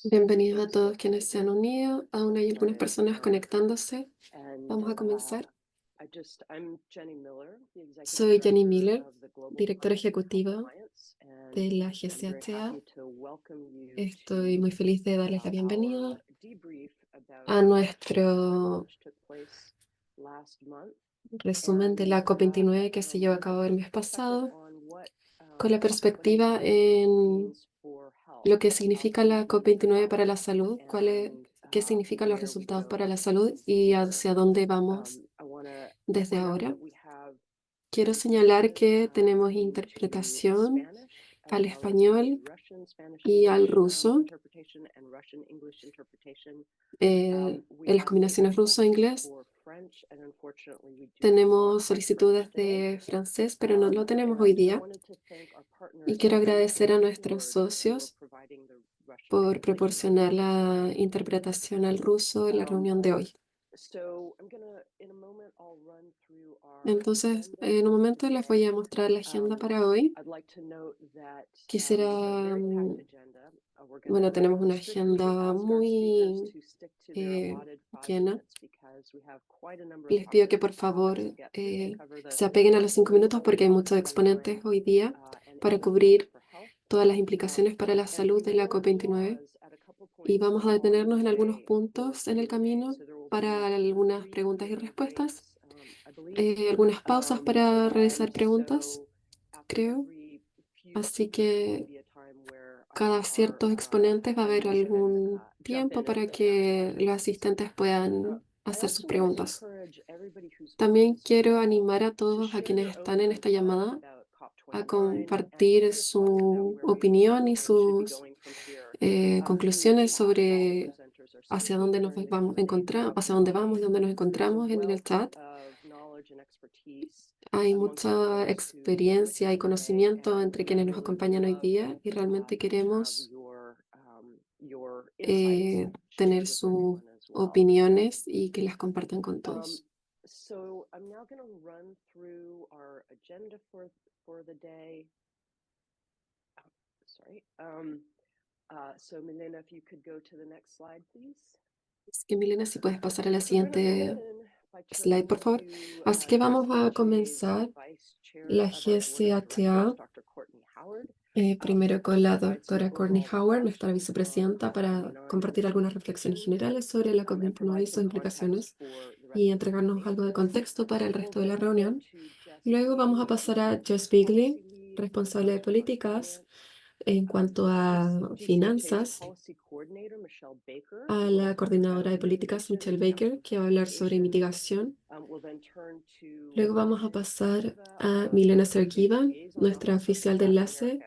Bienvenidos a todos quienes se han unido. Aún hay algunas personas conectándose. Vamos a comenzar. Soy Jenny Miller, directora ejecutiva de la GCHA. Estoy muy feliz de darles la bienvenida a nuestro resumen de la COP29 que se llevó a cabo el mes pasado, con la perspectiva en lo que significa la COP29 para la salud, qué significan los resultados para la salud y hacia dónde vamos desde ahora. Quiero señalar que tenemos interpretación al español y al ruso, en las combinaciones ruso-inglés. Tenemos solicitudes de francés, pero no lo tenemos hoy día. Y quiero agradecer a nuestros socios por proporcionar la interpretación al ruso en la reunión de hoy. Entonces, en un momento les voy a mostrar la agenda para hoy. Quisiera, bueno, tenemos una agenda muy eh, llena. Les pido que por favor se apeguen a los 5 minutos porque hay muchos exponentes hoy día para cubrir todas las implicaciones para la salud de la COP29. Y vamos a detenernos en algunos puntos en el camino para algunas preguntas y respuestas, algunas pausas para realizar preguntas, creo. Así que cada ciertos exponentes va a haber algún tiempo para que los asistentes puedan hacer sus preguntas. También quiero animar a todos a quienes están en esta llamada a compartir su opinión y sus conclusiones sobre hacia dónde nos vamos a encontrar, hacia dónde vamos y dónde nos encontramos en el chat. Hay mucha experiencia y conocimiento entre quienes nos acompañan hoy día y realmente queremos tener sus opiniones y que las compartan con todos. Así que Milena, si puedes pasar a la siguiente slide, por favor. Así que vamos a comenzar la GCHA, primero con la doctora Courtney Howard, nuestra vicepresidenta, para compartir algunas reflexiones generales sobre la COP29 y sus implicaciones y entregarnos algo de contexto para el resto de la reunión. Luego vamos a pasar a Jess Bigley, responsable de políticas en cuanto a finanzas, a la coordinadora de políticas, Michelle Baker, que va a hablar sobre mitigación. Luego vamos a pasar a Milena Sergieva, nuestra oficial de enlace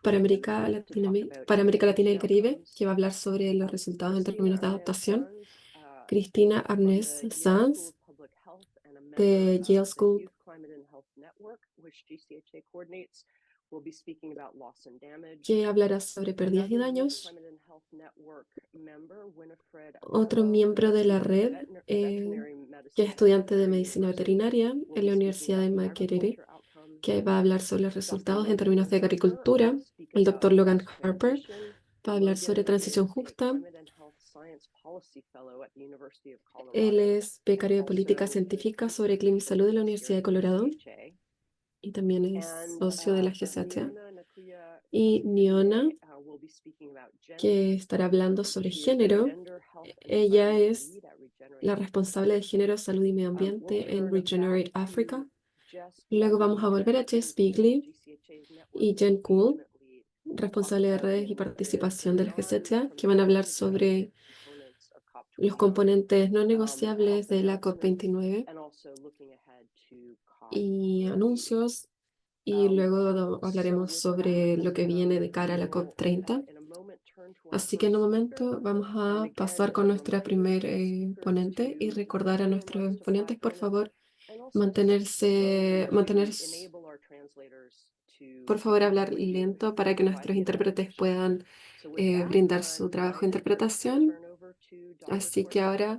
para para América Latina y el Caribe, que va a hablar sobre los resultados en términos de adaptación. Cristina Arnés Sanz, de Yale School, que hablará sobre pérdidas y daños. Otro miembro de la red, que es estudiante de medicina veterinaria en la Universidad de Makerere, que va a hablar sobre los resultados en términos de agricultura. El doctor Logan Harper va a hablar sobre transición justa. Él es becario de política científica sobre clima y salud de la Universidad de Colorado y también es socio de la GSH. Y Niona, que estará hablando sobre género. Ella es la responsable de género, salud y medio ambiente en Regenerate Africa. Luego vamos a volver a Jess Bigley y Jen Cool, responsable de redes y participación de la GCHA, que van a hablar sobre los componentes no negociables de la COP29 y anuncios. Y luego hablaremos sobre lo que viene de cara a la COP30. Así que en un momento vamos a pasar con nuestra primer ponente y recordar a nuestros ponentes, por favor, por favor, hablar lento para que nuestros intérpretes puedan brindar su trabajo de interpretación. Así que ahora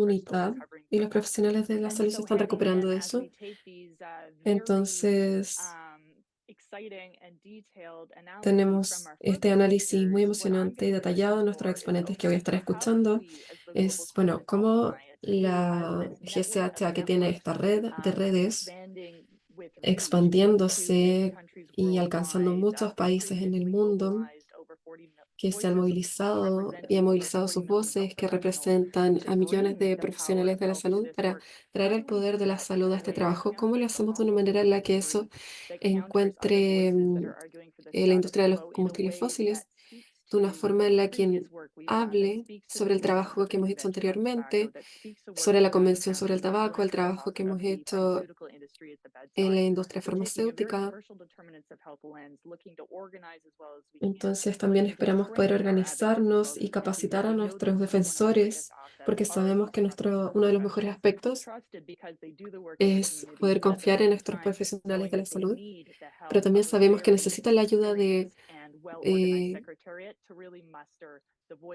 comunidad y los profesionales de la salud se están recuperando de eso. Entonces, Tenemos este análisis muy emocionante y detallado de nuestros exponentes que voy a estar escuchando. Es, bueno, cómo la GCHA, que tiene esta red de redes, expandiéndose y alcanzando muchos países en el mundo, que se han movilizado y han movilizado sus voces, que representan a millones de profesionales de la salud para traer el poder de la salud a este trabajo. ¿Cómo lo hacemos de una manera en la que eso encuentre la industria de los combustibles fósiles de una forma en la que hable sobre el trabajo que hemos hecho anteriormente, sobre la Convención sobre el Tabaco, el trabajo que hemos hecho en la industria farmacéutica? Entonces también esperamos poder organizarnos y capacitar a nuestros defensores, porque sabemos que uno de los mejores aspectos es poder confiar en nuestros profesionales de la salud, pero también sabemos que necesitan la ayuda de eh,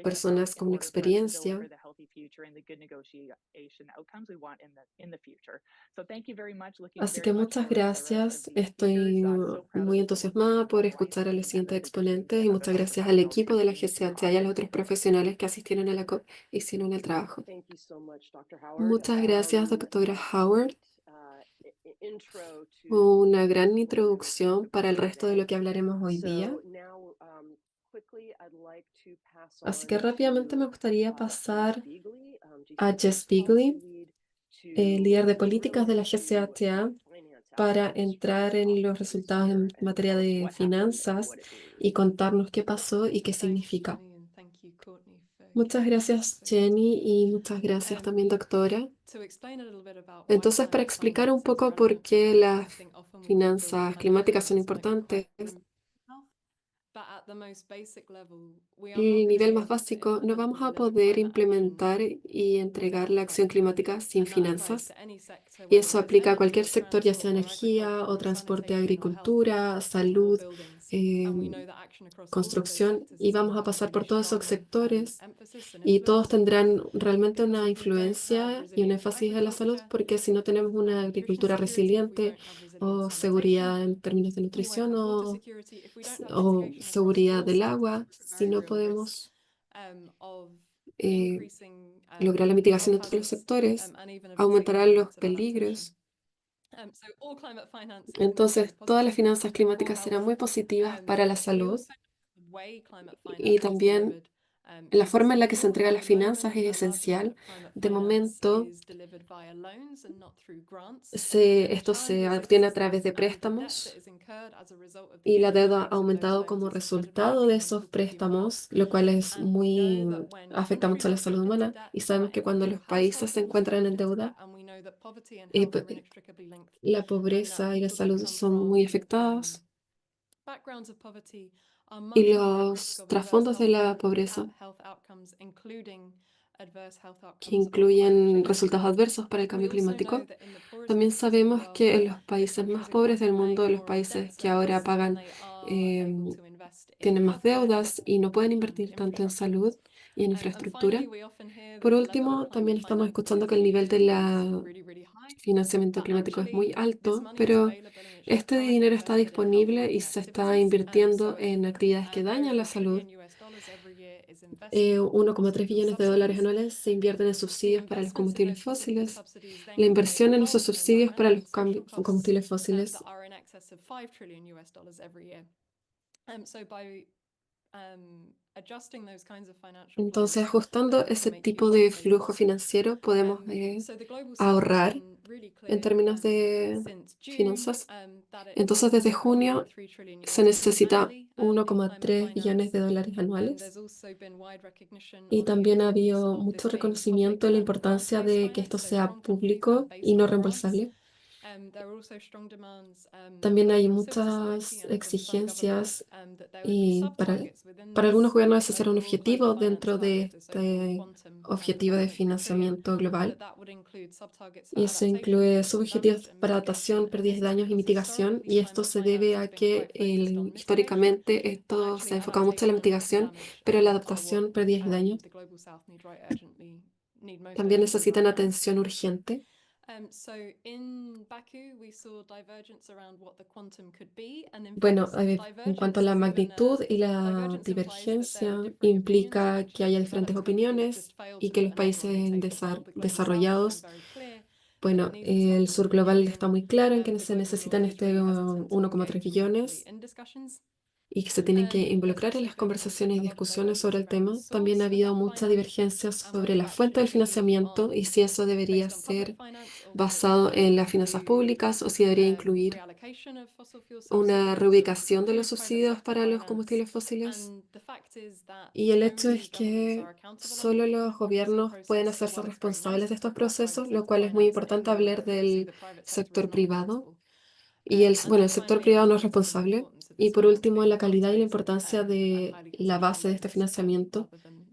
personas con experiencia. Así que muchas gracias. Estoy muy entusiasmada por escuchar a los siguientes exponentes y muchas gracias al equipo de la GCHA y a los otros profesionales que asistieron a la COP y hicieron el trabajo. Muchas gracias, doctora Howard. Una gran introducción para el resto de lo que hablaremos hoy día. Así que rápidamente me gustaría pasar a Jess Bigley, líder de políticas de la GCHA, para entrar en los resultados en materia de finanzas y contarnos qué pasó y qué Thank you, significa. Jenny, and thank you, Courtney, for Muchas kicking us off gracias, so Jenny, beautifully. y muchas gracias también, doctora. To explain a little bit about why Entonces, para climate explicar un finance is poco por relevant to qué health, las I think often we think of finanzas climate climáticas son finance like the importantes, climate health, but at the most basic level, we are not el going to nivel be más able to básico, no implement vamos and a deliver poder climate action implementar y entregar without la acción funding. climática sin And that applies finanzas. to any sector, Y whether eso it's aplica a cualquier energy, sector, ya sea transport or energía agriculture o or transporte, sanitation or health agricultura, or salud, buildings. eh, And we know that action across all of those construcción, sectors y is going to vamos a have a pasar really por todos esos strong sectores. emphasis and Y todos influence tendrán realmente because una if we don't have influencia y un resilient énfasis en la salud, agriculture porque si no tenemos una and nutrition agricultura security, if we resiliente don't have resilient o sanitation, seguridad en términos de you won't nutrición have water security. If we don't have o mitigation across seguridad all del sectors, agua, we're at si very no real risk podemos of eh, increasing lograr la health mitigación de todos los hazards sectores, and even of aumentarán los extreme adaptation. peligros. So all climate finance is going to be Entonces, todas las positive finanzas for climáticas serán health. muy positivas para la We salud, also the way climate y finance is también delivered la is forma en la que se essential. entregan At las the finanzas moment, es a large amount esencial. of climate De finance momento, is delivered via loans and not through grants. And the esto challenge se with this obtiene a is that través de the debt that préstamos is incurred as a result of the y la deuda ha economics of those aumentado loans como is incredibly resultado de esos detrimental to human health. préstamos, lo cual es And we muy know that when afecta mucho a countries la are salud deep into humana. debt, Y sabemos que cuando individual los países se households are encuentran deep en into deuda, debt, and we know that poverty and eh, health pe- are inextricably linked, la and that pobreza y la people who salud come son muy from afectadas. backgrounds of poverty are Y much more at risk los of adverse trasfondos de la pobreza, health outcomes, including adverse health que outcomes of climate incluyen change. resultados adversos para el We cambio also know climático. that in the poorest También countries of the sabemos world, que en los the países más countries are pobres going to del pay mundo, los more on debt países que ahora service than pagan, they are able em, to invest in tienen más healthcare deudas y no pueden invertir tanto en infrastructure. salud y en And finally, infraestructura. we often hear Por that the level of último, climate también estamos finance that escuchando is que el nivel needed del is really, really high. financiamiento But climático es muy actually, this alto, money is pero available and it's este currently dinero está invested in health disponible y harming se está activities. invirtiendo So en actividades que an dañan over la a salud. trillion US dollars every year is invested in 1,3 fossil billones de dólares subsidies. anuales se invierten en The subsidios para los investments in combustibles those fossil fósiles. subsidies then La create inversión en esos health and subsidios para environmental los and social costs combustibles that fósiles. are in excess of 5 trillion US dollars every year. So by adjusting those kinds of financial Entonces, flows, ajustando we can ese make tipo huge de savings. flujo financiero, podemos So the Global South has ahorrar been really en clear términos de since June finanzas. that it Entonces, desde requires junio 1.3 trillion se US dollars necesita annually in climate 1,3 billones finance. de dólares anuales. There's also been wide recognition Y of the también ha importance habido of mucho this being public reconocimiento de la and importancia grant-based de que finance, esto so sea from companies and público based y no on grants. reembolsable. There are also strong demands También hay from civil society muchas and from some governments exigencias that there would be y sub-targets within para algunos this gobiernos ese será un overall climate objetivo finance dentro de target, this overall este quantum of objetivo de 1.3 trillion, financiamiento global. that would include sub-targets for Y eso adaptation, incluye loss and damage, subobjetivos and para mitigation. adaptación, And pérdidas this y is daños y because mitigación. historically Y esto climate se finance debe has a been que quite focused on mitigation, históricamente but esto se actually ha enfocado mucho en la adaptation and loss and mitigación, damage pero la are what adaptación, pérdidas y daños the global south need most también urgently necesitan right now. atención urgente. So in Baku, we saw divergence around what the quantum could be, and in Bueno, fact, en cuanto a la divergence is even magnitud y la divergence implies that there are divergencia, differing opinions implica que actually. haya The diferentes developed countries have opiniones just failed y to que put los a number países on the table, while the global south has been desarrollados, very clear that it bueno, needs this el sur 1.3 global billion, está muy claro en que the se global necesitan north este is really hesitant to 1,3 engage meaningfully billones in discussions. y que se tienen que There's involucrar en also las been conversaciones y a lot of discusiones sobre divergence el around the tema. También ha source of habido that mucha finance divergencia and sobre whether la that fuente should del be financiamiento y si eso debería based on public ser finance or whether it basado should en las finanzas include públicas o si debería incluir reallocation of fossil fuel una subsidies reubicación de or los private subsidios sector para los finance. combustibles fósiles. And the fact is that Y el hecho only es governments que are accountable under solo the los climate policy gobiernos pueden process. So hacerse while it's very nice responsables de to estos talk about private procesos, lo sector cual es muy finance in importante hablar India, obviously del the private sector is sector not privado. accountable. Y el And then sector finally, on privado no es quality and responsable. importance of Y this por último, la financing, calidad y la context importancia and de highly la conditional base de este loans financiamiento rather than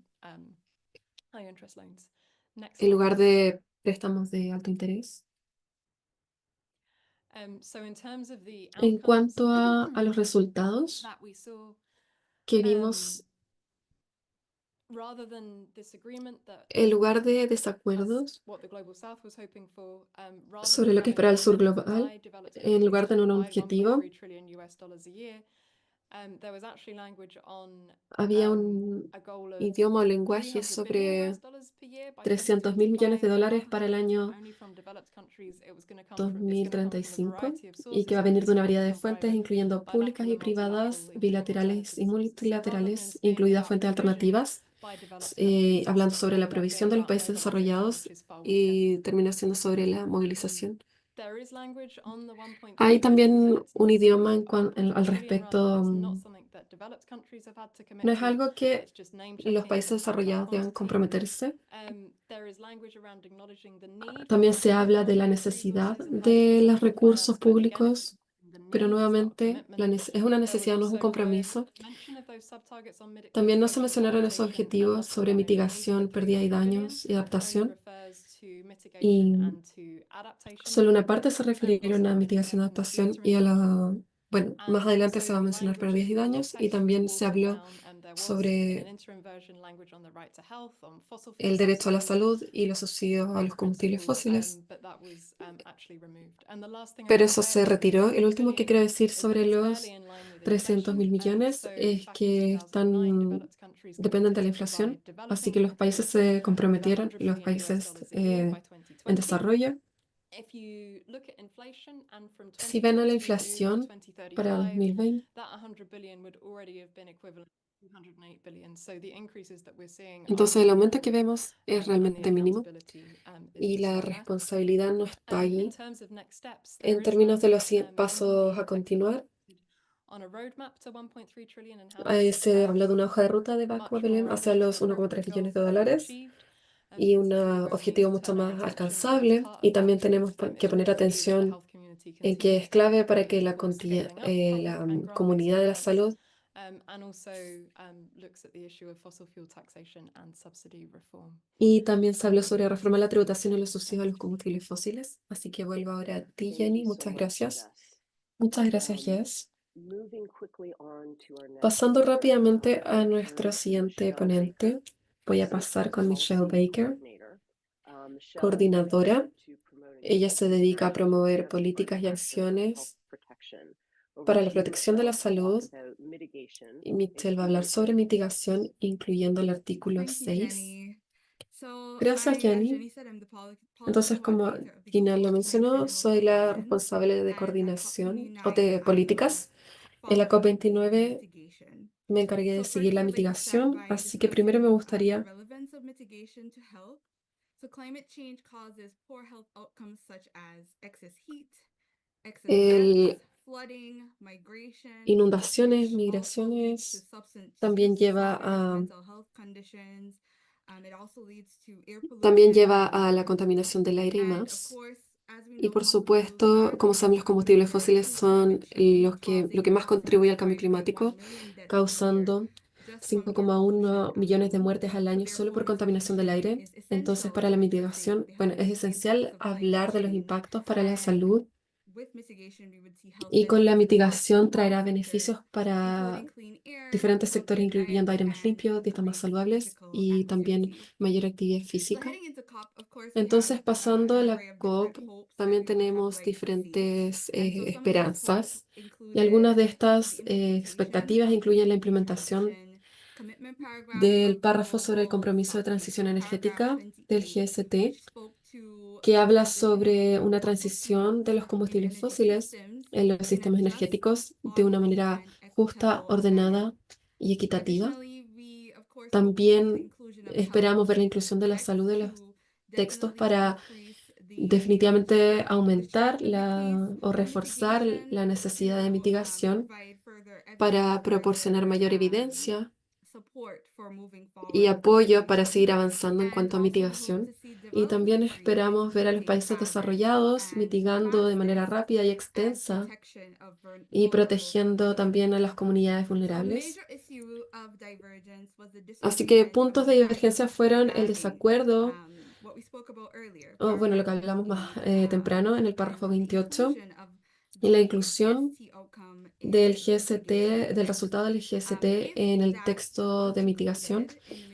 high interest loans. Next en slide, lugar please. de préstamos de alto interés. So in terms of the En outcomes cuanto a los resultados that we saw, que vimos, rather than this agreement that en lugar de as desacuerdos what the global south was hoping for, rather sobre than lo que having espera el a sur limit global, by developed en lugar countries de to un provide objetivo, $1.3 trillion a year, there was actually language on había un a goal of idioma o lenguaje $300 billion sobre per year by 300.000 millones de 2035, and dólares rather para than el coming año only from developed countries, it's going to come from a 2035 variety of y que sources, va a venir de including una variedad public de and fuentes, private, incluyendo públicas bilateral y and multilateral, privadas, including bilaterales y alternatives. So rather than multilaterales, speaking incluidas about fuentes provision alternativas, by developed countries, hablando it's sobre la ended up provisión being de los about países mobilization, desarrollados which is far weaker. y termina siendo sobre la movilización. There is language on the 1.3 Hay billion, but también it's un not idioma something, 1.3 al trillion rather, respecto. it's not something that developed countries have had to commit No es to. algo que It's just name los checking países about desarrollados deban quantity. comprometerse. There is language around acknowledging the need También for se habla de public la and private necesidad resources and highly de los consensual recursos finance, but again, it's públicos, the pero need, it's not a nuevamente commitment. es una There was necesidad, no es un also compromiso. mention of those subtargets on También no se mitigation and mencionaron esos adaptation and objetivos loss of sobre damage, and even the mitigación, pérdida de 300 billion daños y only adaptación. refers to mitigation Y and to adaptation. solo una parte se refirieron Also a very mitigación y important, adaptación litter y a la... intervention. Bueno, más And adelante also se va a the mencionar language pérdidas y in the daños y text was también se watered habló down, and there was an sobre interim version language on the right to health, on fossil fuel el derecho a la subsidies, salud y los subsidios a los combustibles principles, fósiles. but that was actually removed. And the last thing I Pero want to eso say se about the retiró. El 300 último que billion quiero decir is that sobre it's fairly los in line with 300 inflation. mil millones So es back in que 2009, developed countries dependen de committed la to provide inflación, así developing que los países countries se with comprometieron, $100 los billion países a year by en 2020. desarrollo. If you look at inflation and from Si ven a la 2020 move to inflación para 2035, 2020, that 100 billion would already have been equivalent to 208 billion. So the increases that we're seeing are entonces el really aumento que minimal, vemos es and the realmente mínimo accountability is y just la not there. responsabilidad no está In allí. terms of next steps, En there is términos de los language in pasos the a text continuar, on a roadmap to 1.3 trillion and how this se habló de una hoja de ruta de Banco much de Belén more hacia los ambitious 1,3 appropriate goal billones de can be dólares achieved. y un Specifically, where we need objetivo to mucho turn our más attention as alcanzable. part Y of that también tenemos is que poner really key that the atención health community en que continues es to play clave a para role que for scaling up public la and grant-based comunidad de la finance, salud and also looks at the issue of fossil fuel taxation and subsidy reform. y también se habló sobre reformar la tributación y los subsidios a los combustibles fósiles. Así que vuelvo ahora a ti, Jenny. Muchas gracias. Muchas gracias, Jess. Pasando rápidamente a nuestro siguiente ponente, voy a pasar con Michelle Baker, coordinadora. Ella se dedica a promover políticas y acciones para la protección de la salud. Y Michelle va a hablar sobre mitigación, incluyendo el artículo 6. Gracias, Jenny. Entonces, como Gina lo mencionó, soy la responsable de coordinación o de políticas. En la COP29 me encargué de seguir la mitigación, así que primero me gustaría el inundaciones, migraciones, también lleva a la contaminación del aire y más. Y por supuesto, como saben, los combustibles fósiles son lo que más contribuye al cambio climático, causando 5,1 millones de muertes al año solo por contaminación del aire. Entonces, para la mitigación, bueno, es esencial hablar de los impactos para la salud Y con la mitigación traerá beneficios para diferentes sectores, incluyendo aire más limpio, dietas más saludables y también mayor actividad física. Entonces, pasando a la COP, también tenemos diferentes esperanzas. Y algunas de estas expectativas incluyen la implementación del párrafo sobre el compromiso de transición energética del GST, que habla sobre una transición de los combustibles fósiles en los sistemas energéticos de una manera justa, ordenada y equitativa. También esperamos ver la inclusión de la salud en los textos para definitivamente aumentar o reforzar la necesidad de mitigación para proporcionar mayor evidencia y apoyo para seguir avanzando en cuanto a mitigación. Y también esperamos ver a los países desarrollados mitigando de manera rápida y extensa y protegiendo también a las comunidades vulnerables. Así que puntos de divergencia fueron el desacuerdo, o bueno, lo que hablamos más temprano en el párrafo 28, y la inclusión del GST, del resultado del GST en el texto de mitigación.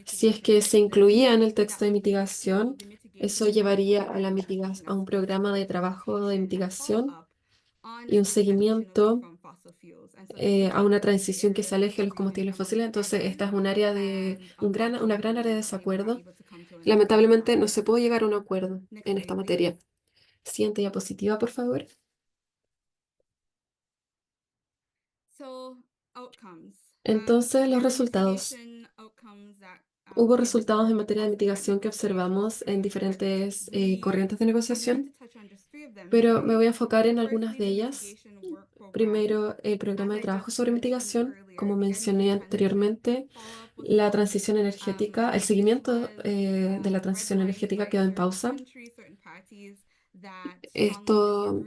Si es que se incluía en el texto de mitigación, eso llevaría a a un programa de trabajo de mitigación y un seguimiento a una transición que se aleje de los combustibles fósiles. Entonces, esta es un área una gran área de desacuerdo. Lamentablemente, no se puede llegar a un acuerdo en esta materia. Siguiente diapositiva, por favor. Entonces, los resultados. Hubo resultados en materia de mitigación que observamos en diferentes corrientes de negociación, pero me voy a enfocar en algunas de ellas. Primero, el programa de trabajo sobre mitigación, como mencioné anteriormente, la transición energética, el seguimiento de la transición energética quedó en pausa. Esto,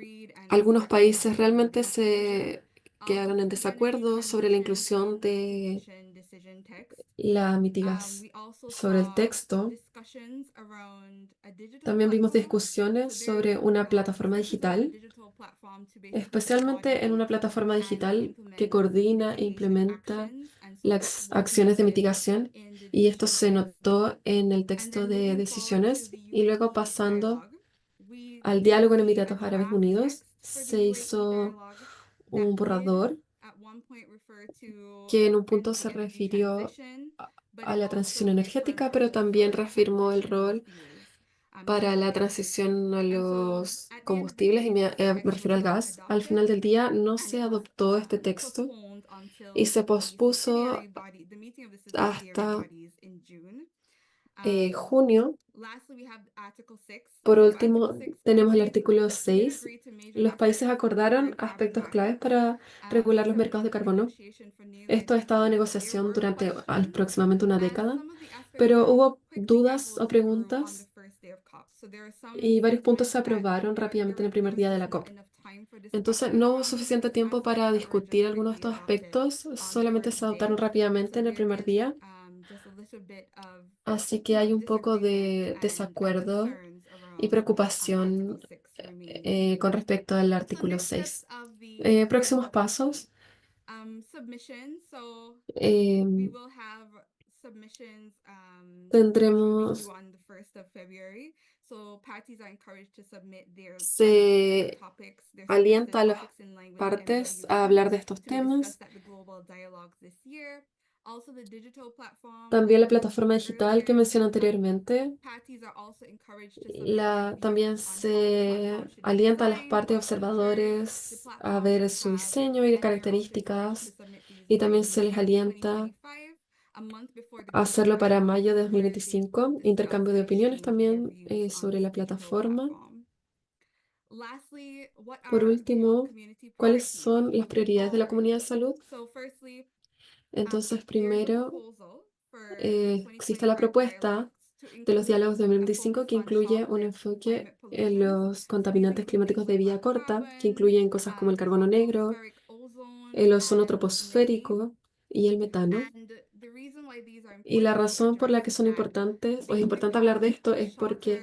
algunos países realmente se quedaron en desacuerdo sobre la inclusión de la mitigación sobre el texto. También vimos discusiones sobre una plataforma digital, especialmente en una plataforma digital que coordina e implementa las acciones de mitigación, y esto se notó en el texto de decisiones. Y luego pasando al diálogo en Emiratos Árabes Unidos, se hizo un borrador que en un punto se refirió a la transición energética, pero también reafirmó el rol para la transición a los combustibles, y me refiero al gas. Al final del día no se adoptó este texto y se pospuso hasta junio. Por último, tenemos el artículo 6. Los países acordaron aspectos claves para regular los mercados de carbono. Esto ha estado en negociación durante aproximadamente una década, pero hubo dudas o preguntas y varios puntos se aprobaron rápidamente en el primer día de la COP. Entonces, no hubo suficiente tiempo para discutir algunos de estos aspectos, solamente se adoptaron rápidamente en el primer día. Así que hay un poco de desacuerdo y preocupación con respecto al artículo 6. Próximos pasos. em, Tendremos, se alienta a las partes a hablar de estos temas. También la plataforma digital que mencioné anteriormente, también se alienta a las partes observadores a ver su diseño y características, y también se les alienta a hacerlo para mayo de 2025. Intercambio de opiniones también sobre la plataforma. Por último, ¿cuáles son las prioridades de la comunidad de salud? Entonces, primero, existe la propuesta de los diálogos de 2025 que incluye un enfoque en los contaminantes climáticos de vida corta, que incluyen cosas como el carbono negro, el ozono troposférico y el metano. Y la razón por la que son importantes, o es importante hablar de esto, es porque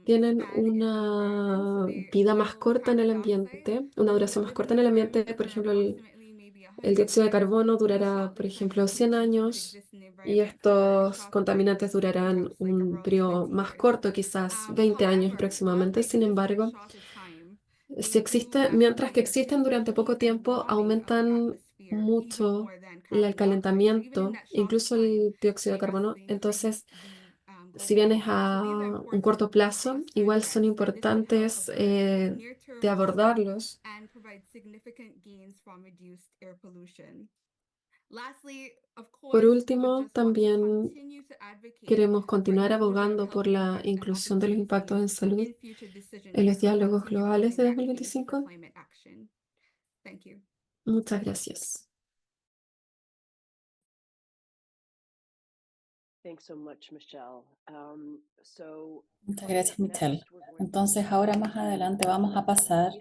tienen una vida más corta en el ambiente, una duración más corta en el ambiente. Por ejemplo, el dióxido de carbono durará, por ejemplo, 100 años y estos contaminantes durarán un periodo más corto, quizás 20 años aproximadamente. Sin embargo, si existe, mientras que existen durante poco tiempo, aumentan mucho el calentamiento, incluso el dióxido de carbono. Entonces, si bien es a un corto plazo, igual son importantes de abordarlos. Por último, también queremos continuar abogando por la inclusión de los impactos en salud en los diálogos globales de 2025. Muchas gracias. Muchas gracias, Michelle. Entonces, ahora más adelante vamos a pasar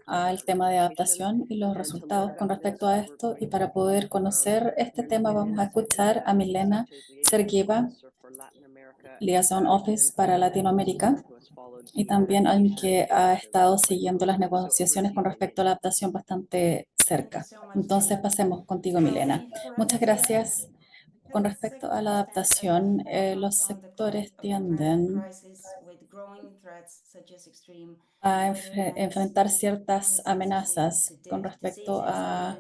al tema de adaptación y los resultados con respecto a esto. Y para poder conocer este tema, vamos a escuchar a Milena Sergieva, Liaison Office para Latinoamérica, y también alguien que ha estado siguiendo las negociaciones con respecto a la adaptación bastante cerca. Entonces, pasemos contigo, Milena. Muchas gracias. Con respecto a la adaptación, los sectores tienden a enfrentar ciertas amenazas con respecto a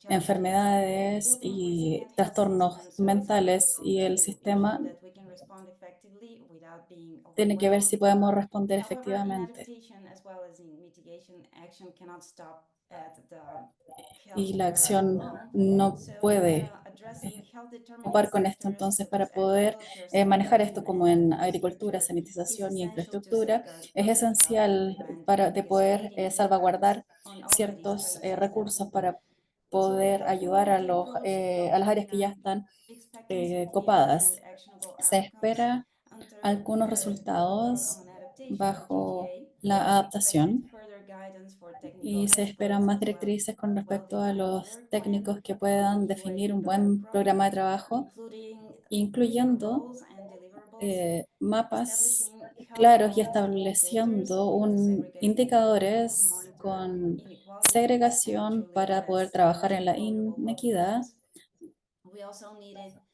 enfermedades y trastornos mentales, y el sistema tiene que ver si podemos responder efectivamente. Y la acción no puede ocupar con esto. Entonces, para poder manejar esto como en agricultura, sanitización y infraestructura, es esencial para de poder salvaguardar ciertos recursos para poder ayudar a las áreas que ya están copadas. Se espera algunos resultados bajo la adaptación y se esperan más directrices con respecto a los técnicos que puedan definir un buen programa de trabajo, incluyendo mapas claros y estableciendo indicadores con segregación para poder trabajar en la inequidad.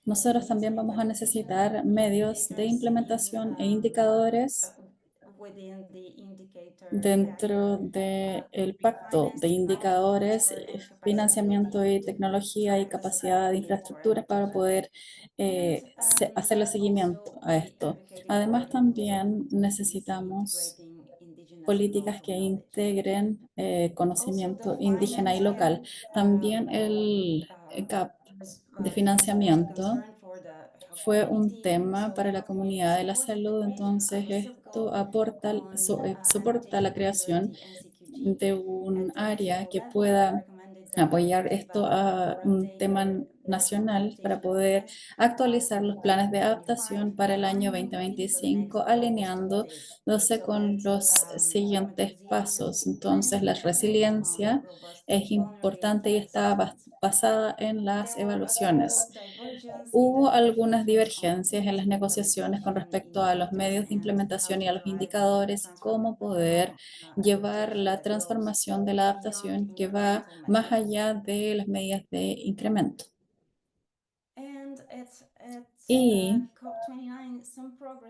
Nosotros también vamos a necesitar medios de implementación e indicadores dentro del pacto de indicadores, financiamiento y tecnología y capacidad de infraestructuras para poder hacerle seguimiento a esto. Además, también necesitamos políticas que integren conocimiento indígena y local. También el CAP de financiamiento fue un tema para la comunidad de la salud. Entonces esto soporta la creación de un área que pueda apoyar esto a un tema nacional para poder actualizar los planes de adaptación para el año 2025, alineándose con los siguientes pasos. Entonces, la resiliencia es importante y está basada en las evaluaciones. Hubo algunas divergencias en las negociaciones con respecto a los medios de implementación y a los indicadores y cómo poder llevar la transformación de la adaptación que va más allá de las medidas de incremento. Y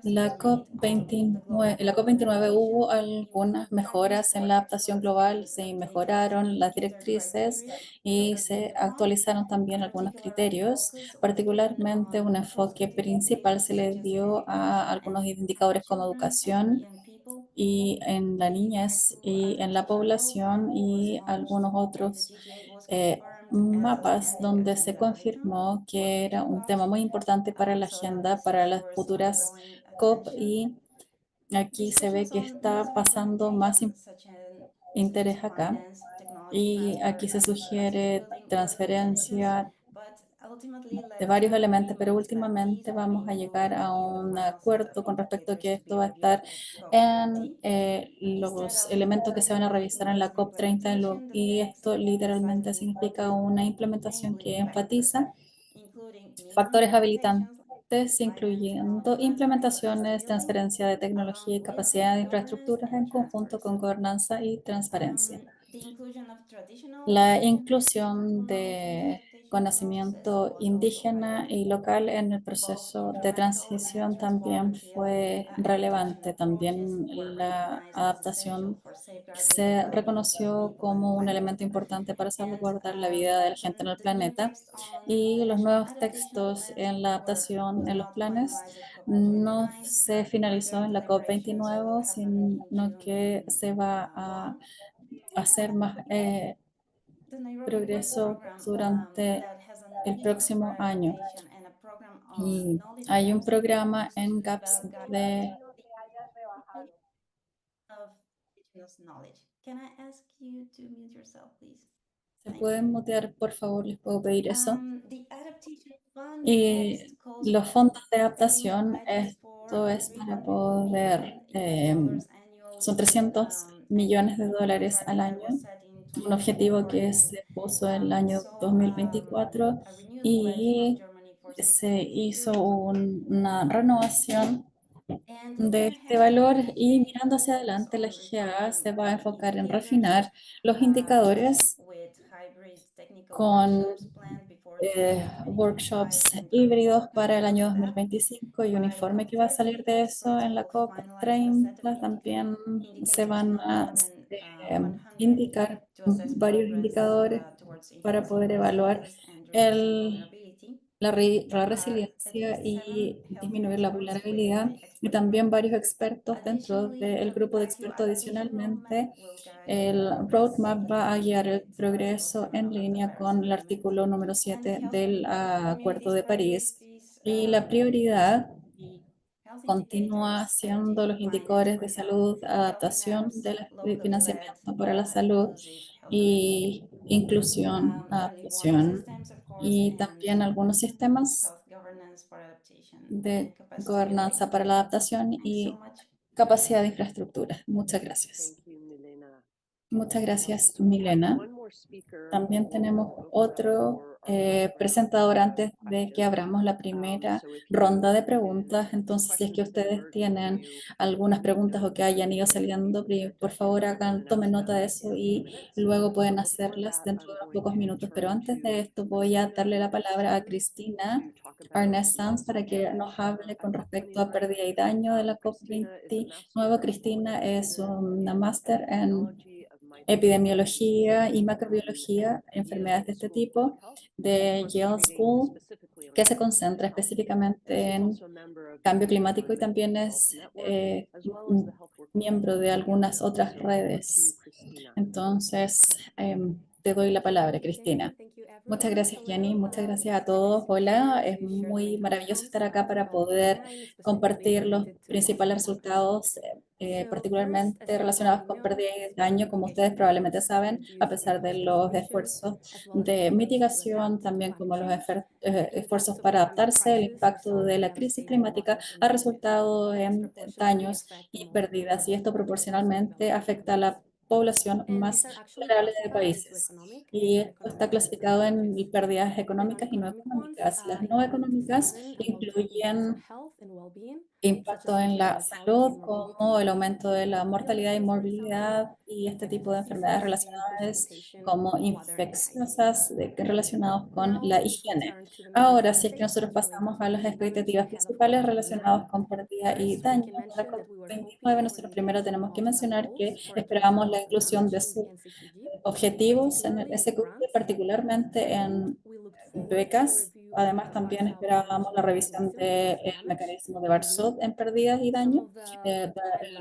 la COP29 hubo algunas mejoras en la adaptación global, se mejoraron las directrices y se actualizaron también algunos criterios. Particularmente un enfoque principal se le dio a algunos indicadores como educación y en la niñez y en la población, y algunos otros mapas donde se confirmó que era un tema muy importante para la agenda, para las futuras COP, y aquí se ve que está pasando más interés acá. Y aquí se sugiere transferencia de varios elementos, pero últimamente vamos a llegar a un acuerdo con respecto a que esto va a estar en los elementos que se van a revisar en la COP30, y esto literalmente significa una implementación que enfatiza factores habilitantes partes, incluyendo implementaciones, transferencia de tecnología y capacidad de infraestructuras en conjunto con gobernanza y transparencia. La inclusión de conocimiento indígena y local en el proceso de transición también fue relevante. También la adaptación se reconoció como un elemento importante para salvaguardar la vida de la gente en el planeta, y los nuevos textos en la adaptación en los planes no se finalizó en la COP29, sino que se va a hacer más progreso durante el próximo año. Y hay un programa en GAPS de... ¿Se pueden mutear, por favor? Les puedo pedir eso. Y los fondos de adaptación, esto es para poder, son 300 millones de dólares al año, un objetivo que se puso en el año 2024 y se hizo una renovación de este valor, y mirando hacia adelante la GA se va a enfocar en refinar los indicadores con workshops híbridos para el año 2025 y un informe que va a salir de eso en la COP30. También se van a indicar varios indicadores para poder evaluar la resiliencia y disminuir la vulnerabilidad, y también varios expertos dentro del grupo de expertos. Adicionalmente, el roadmap va a guiar el progreso en línea con el artículo número 7 del Acuerdo de París, y la prioridad continúa siendo los indicadores de salud, adaptación del financiamiento para la salud y inclusión, adaptación, y también algunos sistemas de gobernanza para la adaptación y capacidad de infraestructura. Muchas gracias. Muchas gracias, Milena. También tenemos otro presentador antes de que abramos la primera ronda de preguntas. Entonces, si es que ustedes tienen algunas preguntas o que hayan ido saliendo, por favor tomen nota de eso y luego pueden hacerlas dentro de unos pocos minutos. Pero antes de esto voy a darle la palabra a Cristina Arnés Sanz para que nos hable con respecto a pérdida y daño de la COP29. Cristina es una máster en epidemiología y macrobiología, enfermedades de este tipo, de Yale School, que se concentra específicamente en cambio climático, y también es miembro de algunas otras redes. Entonces, te doy la palabra, Cristina. Muchas gracias, Jenny. Muchas gracias a todos. Hola, es muy maravilloso estar acá para poder compartir los principales resultados, particularmente relacionados con pérdida y daño. Como ustedes probablemente saben, a pesar de los esfuerzos de mitigación, también como los esfuerzos para adaptarse, el impacto de la crisis climática ha resultado en daños y pérdidas, y esto proporcionalmente afecta a la población más vulnerable de países. Y esto está clasificado en pérdidas económicas y no económicas. Las no económicas incluyen impacto en la salud, como el aumento de la mortalidad y morbilidad y este tipo de enfermedades relacionadas como infecciosas relacionadas con la higiene. Ahora, si es que nosotros pasamos a las expectativas principales relacionadas con pérdida y daño de la COP29, nosotros primero tenemos que mencionar que esperábamos la inclusión de sus objetivos en el SQP, particularmente en becas. Además, también esperábamos la revisión del mecanismo de Bar-Sud en pérdidas y daño, el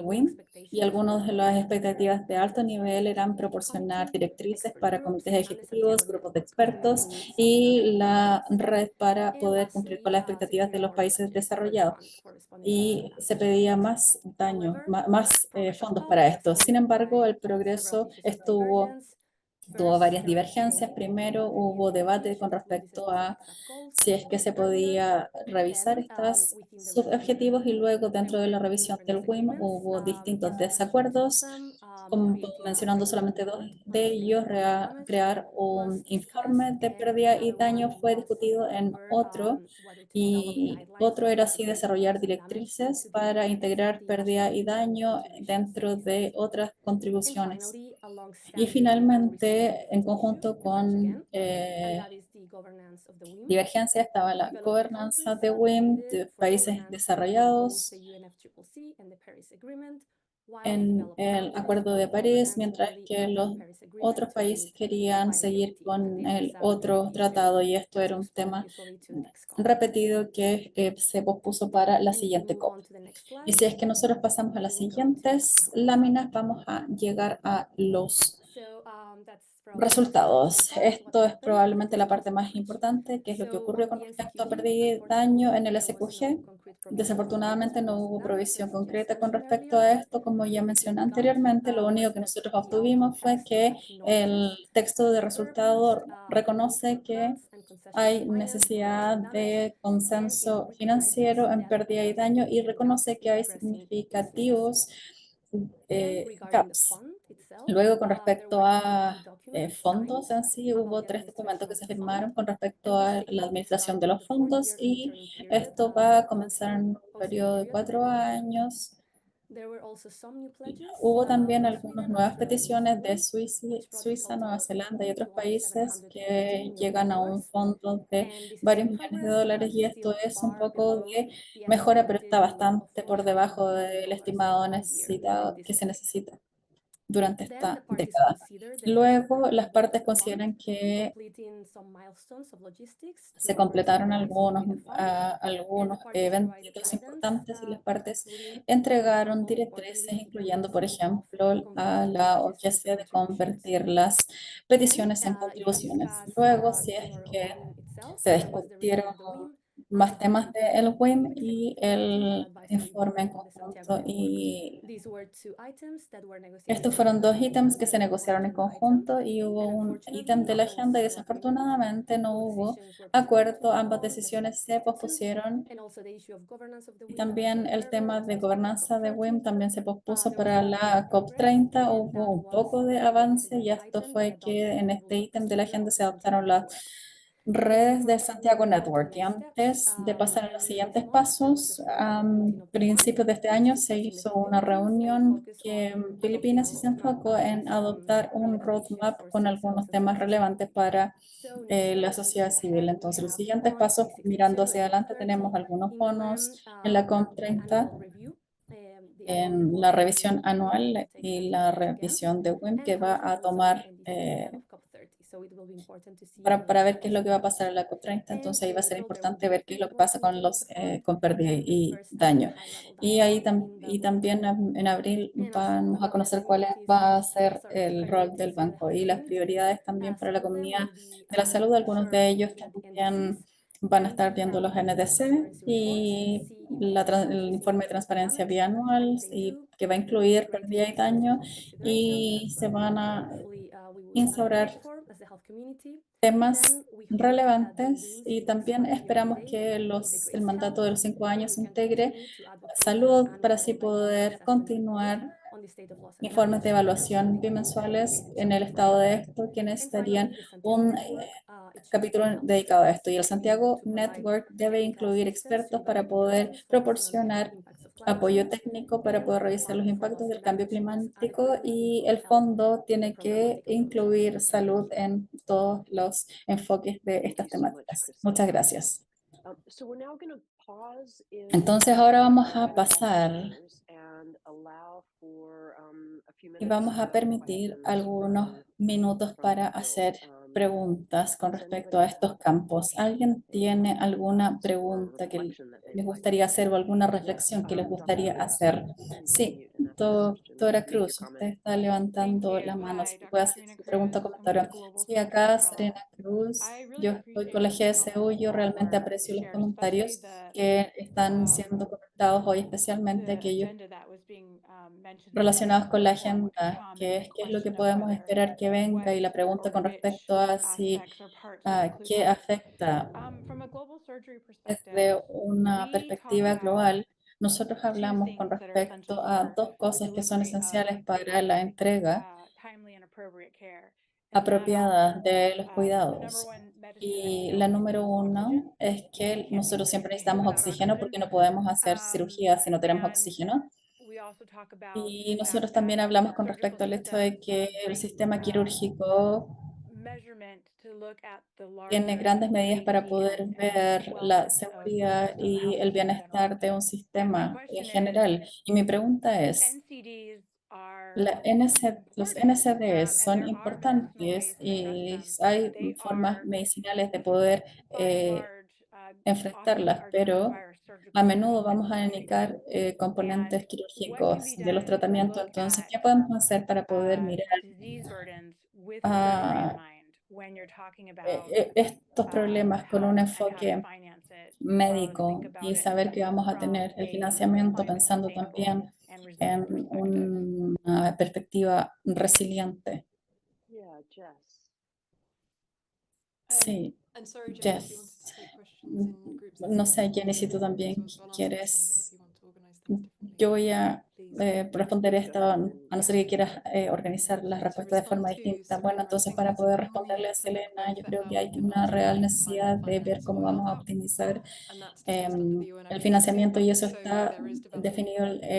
WIM, y algunas de las expectativas de alto nivel eran proporcionar directrices para comités ejecutivos, grupos de expertos y la red para poder cumplir con las expectativas de los países desarrollados. Y se pedía más daño, más fondos para esto. Sin embargo, el progreso estuvo tuvo varias divergencias. Primero hubo debate con respecto a si es que se podía revisar estos subobjetivos y luego dentro de la revisión del WIM hubo distintos desacuerdos, como mencionando solamente dos de ellos. Crear un informe de pérdida y daño fue discutido en otro, y otro era así desarrollar directrices para integrar pérdida y daño dentro de otras contribuciones. Y finalmente, en conjunto con divergencia, estaba la gobernanza de WIM de países desarrollados en el Acuerdo de París, mientras que los otros países querían seguir con el otro tratado, y esto era un tema repetido que se pospuso para la siguiente COP. Y si es que nosotros pasamos a las siguientes láminas, vamos a llegar a los resultados. Esto es probablemente la parte más importante, que es lo que ocurrió con respecto a pérdida y daño en el SQG. Desafortunadamente no hubo provisión concreta con respecto a esto. Como ya mencioné anteriormente, lo único que nosotros obtuvimos fue que el texto de resultado reconoce que hay necesidad de consenso financiero en pérdida y daño y reconoce que hay significativos gaps. Luego, con respecto a fondos en sí, hubo 3 documentos que se firmaron con respecto a la administración de los fondos, y esto va a comenzar en un periodo de 4 años. Hubo también algunas nuevas peticiones de Suiza, Nueva Zelanda y otros países que llegan a un fondo de varios millones de dólares, y esto es un poco de mejora, pero está bastante por debajo del estimado que se necesita durante esta década. Luego, las partes consideran que se completaron algunos eventos importantes, y las partes entregaron directrices, incluyendo, por ejemplo, a la OGC de convertir las peticiones en contribuciones. Luego, si es que se discutieron más temas del WIM y el informe en conjunto, y estos fueron 2 ítems que se negociaron en conjunto, y hubo un ítem de la agenda y desafortunadamente no hubo acuerdo. Ambas decisiones se pospusieron, y también el tema de gobernanza de WIM también se pospuso para la COP30. Hubo un poco de avance, y esto fue que en este ítem de la agenda se adoptaron las redes de Santiago Network. Y antes de pasar a los siguientes pasos, a principios de este año se hizo una reunión que en Filipinas se enfocó en adoptar un roadmap con algunos temas relevantes para la sociedad civil. Entonces, los siguientes pasos, mirando hacia adelante, tenemos algunos bonos en la COP30, en la revisión anual y la revisión de WIM que va a tomar para ver qué es lo que va a pasar en la COP30. Entonces ahí va a ser importante ver qué es lo que pasa con con pérdida y daño. Y también en abril vamos a conocer va a ser el rol del banco y las prioridades también para la comunidad de la salud. Algunos de ellos también van a estar viendo los NDC y el informe de transparencia bianual, y que va a incluir pérdida y daño, y se van a instaurar temas relevantes. Y también esperamos que el mandato de los 5 años integre salud para así poder continuar informes de evaluación bimensuales en el estado de esto, que necesitarían un capítulo dedicado a esto. Y el Santiago Network debe incluir expertos para poder proporcionar apoyo técnico para poder revisar los impactos del cambio climático, y el fondo tiene que incluir salud en todos los enfoques de estas temáticas. Muchas gracias. Entonces ahora vamos a pasar y vamos a permitir algunos minutos para hacer preguntas con respecto a estos campos. ¿Alguien tiene alguna pregunta que les gustaría hacer o alguna reflexión que les gustaría hacer? Sí, doctora Cruz, usted está levantando la mano. Si puede hacer su pregunta o comentario. Sí, acá Serena Cruz, yo estoy con la GSU, yo realmente aprecio los comentarios que están siendo comentados afectados hoy, especialmente aquellos relacionados con la agenda, que es qué es lo que podemos esperar que venga, y la pregunta con respecto a si qué afecta desde una perspectiva global. Nosotros hablamos con respecto a dos cosas que son esenciales para la entrega apropiada de los cuidados. Y la número uno es que nosotros siempre necesitamos oxígeno porque no podemos hacer cirugía si no tenemos oxígeno. Y nosotros también hablamos con respecto al hecho de que el sistema quirúrgico tiene grandes medidas para poder ver la seguridad y el bienestar de un sistema en general. Y mi pregunta es, los NCDs son importantes y hay formas medicinales de poder enfrentarlas, pero a menudo vamos a indicar componentes quirúrgicos de los tratamientos. Entonces, ¿qué podemos hacer para poder mirar estos problemas con un enfoque médico y saber que vamos a tener el financiamiento pensando también en una perspectiva resiliente? Yeah, Jess. Sí, And sorry, Jenny, Jess. if you want to take questions in groups, No sé, that's Jenny, si tú fine. también So I'll answer this one, but quieres. if you want to organize things differently, Yo voy a please. responder esto, a no ser que quieras organizar las To respuestas de forma respond to distinta. Selena, Bueno, I entonces think para there's a poder real responderle a need to look Selena, yo both at creo que how hay we una optimize real climate necesidad de ver finance cómo or vamos a health, optimizar and that's to sustainable el UNFPA. financiamiento, y eso So está there is development definido systems for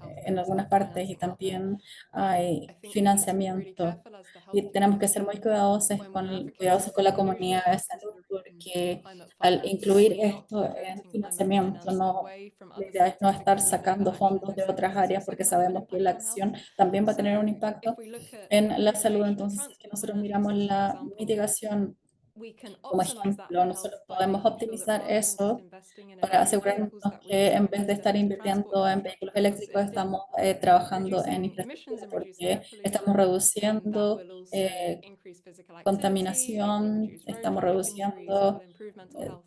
health en that algunas partes, y self-finance out there. también hay I think we need to be really financiamiento. careful as the Y health tenemos que ser community muy cuidadosos when we're cuidadosos con advocating la for inclusion comunidad of de health salud, systems porque in climate al finance, incluir we're not esto en diverting climate financiamiento, finance no, away from la other idea es no sectors estar because we know that sacando action in fondos de those otras sectors áreas, also porque can have an sabemos que la impact on health. acción también va a tener un So impacto if we look at en la salud. mitigation and Entonces, si transport nosotros financial miramos assistance, for la example, mitigación we can como optimize that ejemplo, for nosotros health by podemos making sure that optimizar rather than just eso investing in para electric asegurarnos vehicles, that we que en also vez de invest estar in transport invirtiendo en infrastructure, vehículos because eléctricos, if this estamos trabajando en reducing emissions infraestructura, and reducing air porque estamos pollution, that reduciendo will also increase physical activity, it will contaminación, reduce road estamos traffic injuries, it will reduciendo improve mental eh, health.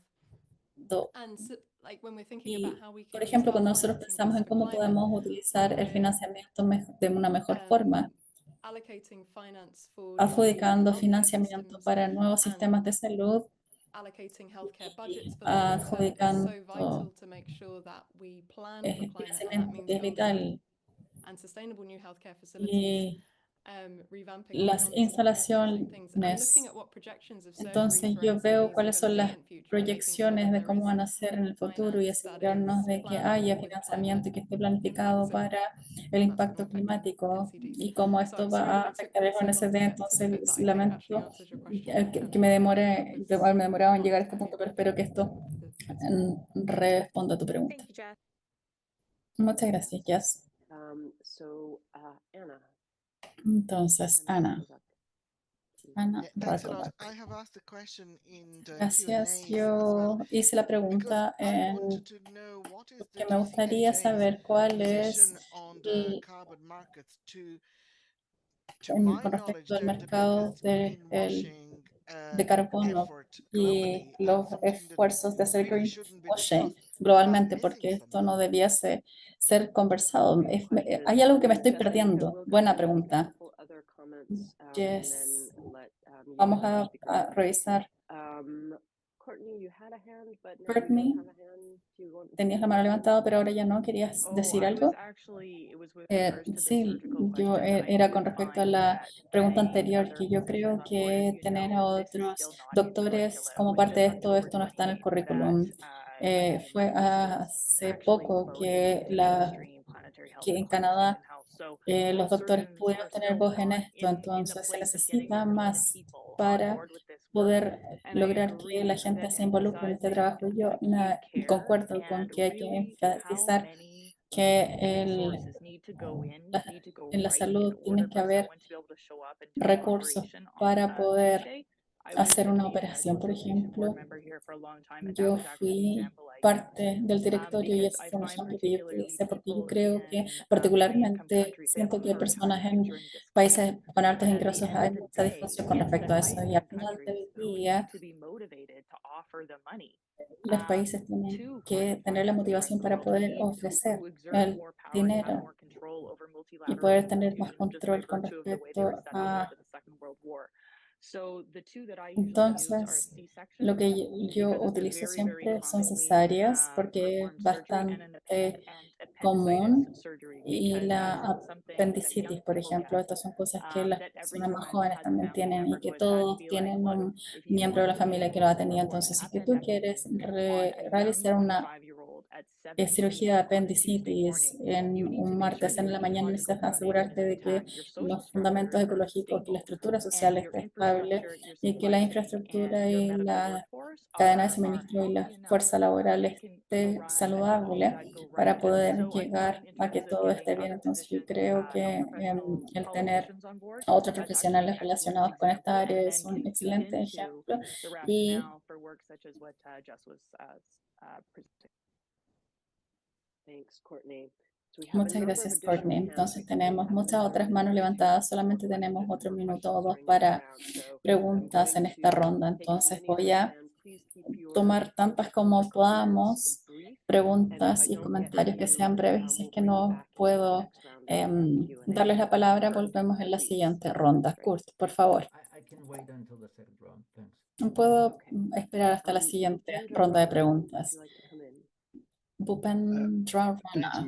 And so, like when we're thinking about y, how we por can use ejemplo, health cuando nosotros financing pensamos en just for cómo climate, podemos utilizar el we're financiamiento de una mejor forma, allocating finance for adjudicando new healthcare financiamiento systems para nuevos and sistemas de salud allocating healthcare budgets y for the long term is so adjudicando vital to make sure that we plan for climate, and that financiamiento means que es building vital. and sustainable new healthcare facilities, Y revamping las hospitals, and doing things. And looking instalaciones. at what projections of surgery Entonces for yo veo NCDs cuáles we're going son to see las in future, and making sure proyecciones that de there cómo is van a ser en el futuro, y finance that asegurarnos is de que planned haya for with financiamiento climate y que esté impacts planificado and para el that's going impacto to affect climático NCDs. y cómo So esto I'm va sorry a that it took afectar me el so long ONSD. to get to the bit Entonces that I think actually lamento answers your question, que me demore, but que was me demoraba en not llegar a este entirely punto, pero avoiding espero que esto the responda a tu pregunta. Muchas gracias, Jess. Anna. Entonces, Ana. Ana Yeah, thanks a lot. Rakovac. I have asked the question in the Gracias. Q&A as well, Yo hice la because pregunta I wanted to know what is the porque me gustaría GCAJ's saber cuál es, position on the carbon markets. To con my respecto knowledge, al there's the mercado biggest greenwashing de carbono effort y globally, and los something that esfuerzos de hacer really shouldn't be greenwashing discussed. Am I globalmente, missing porque esto something? no debiese ser conversado. Hay algo que me estoy perdiendo. Buena pregunta. Yes. Vamos a revisar. Courtney, tenías la mano levantada, pero ahora ya no. ¿Querías decir algo? Sí, yo era con respecto a la pregunta anterior, que yo creo que tener a otros doctores como parte de esto no está en el currículum. Fue hace poco que en Canadá los doctores pudieron tener voz en esto, entonces se necesita más para poder lograr que la gente se involucre en este trabajo. Yo concuerdo con que hay que enfatizar que en la salud tiene que haber recursos para poder hacer una operación. Por ejemplo, yo fui parte del directorio y ese fue un ejemplo que yo utilicé, porque yo creo que particularmente siento que hay personas en países con altos ingresos, hay mucha discusión con respecto a eso, y al final del día los países tienen que tener la motivación para poder ofrecer el dinero y poder tener más control con respecto a... Entonces, lo que yo utilizo siempre son cesáreas porque es bastante común, y la apendicitis, por ejemplo. Estas son cosas que las personas más jóvenes también tienen y que todos tienen un miembro de la familia que lo ha tenido. Entonces, si es que tú quieres realizar una cirugía de apendicitis en un martes en la mañana, necesitas asegurarte de que los fundamentos ecológicos, que la estructura social esté estable y que la infraestructura y la cadena de suministro y la fuerza laboral esté saludable para poder llegar a que todo esté bien. Entonces yo creo que el tener a otros profesionales relacionados con esta área es un excelente ejemplo. Y muchas gracias, Courtney. Entonces tenemos muchas otras manos levantadas. Solamente tenemos otro minuto o dos para preguntas en esta ronda. Entonces voy a tomar tantas como podamos, preguntas y comentarios que sean breves. Si es que no puedo darles la palabra, volvemos en la siguiente ronda. Kurt, por favor. Puedo esperar hasta la siguiente ronda de preguntas. Bhupendra Rana.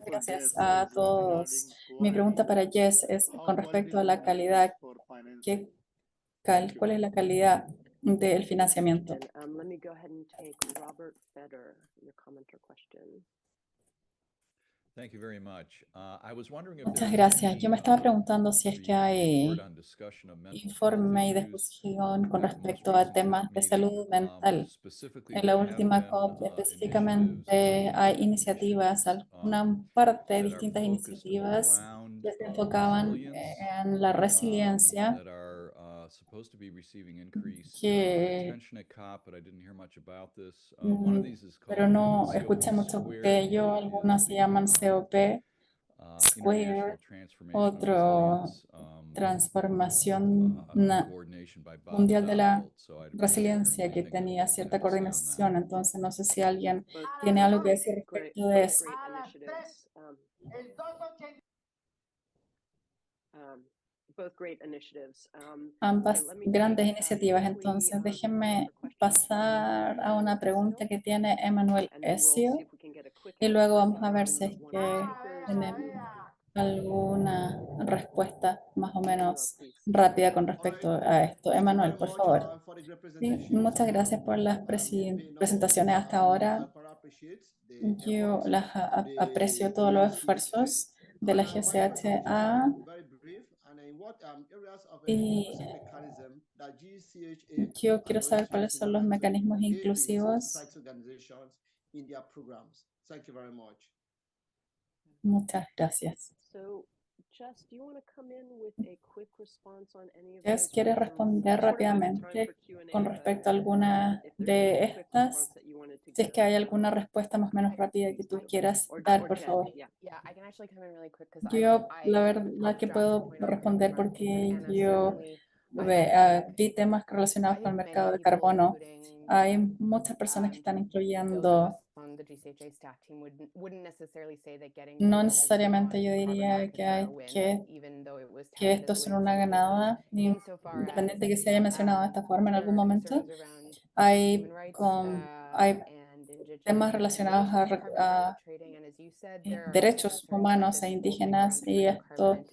Gracias a todos. Mi pregunta para Jess es con respecto a la calidad. ¿Cuál es la calidad del financiamiento? Muchas gracias. Yo me estaba preguntando si es que hay informe y discusión con respecto a temas de salud mental. En la última COP específicamente hay iniciativas, una parte de distintas iniciativas que se enfocaban en la resiliencia, pero no escuché mucho de ello. Algunas se llaman COP, Square, otro transformación mundial de la resiliencia que tenía cierta coordinación. Entonces no sé si alguien tiene algo que decir respecto de eso. Ambas grandes iniciativas. Entonces déjenme pasar a una pregunta que tiene Emmanuel Ezio y luego vamos a ver si es que tenemos alguna respuesta más o menos rápida con respecto a esto. Emmanuel, por favor. Sí, muchas gracias por las presentaciones hasta ahora. Yo aprecio todos los esfuerzos de la GCHA y yo quiero saber cuáles son los mecanismos inclusivos. Muchas gracias. Jess, ¿quiere responder rápidamente con respecto a alguna de estas? Si es que hay alguna respuesta más o menos rápida que tú quieras dar, por favor. Yo, la verdad que puedo responder porque yo vi temas relacionados con el mercado de carbono. Hay muchas personas que están incluyendo, no necesariamente yo diría que esto es una ganada, independiente de que se haya mencionado de esta forma en algún momento. Hay temas relacionados a derechos humanos e indígenas, y esto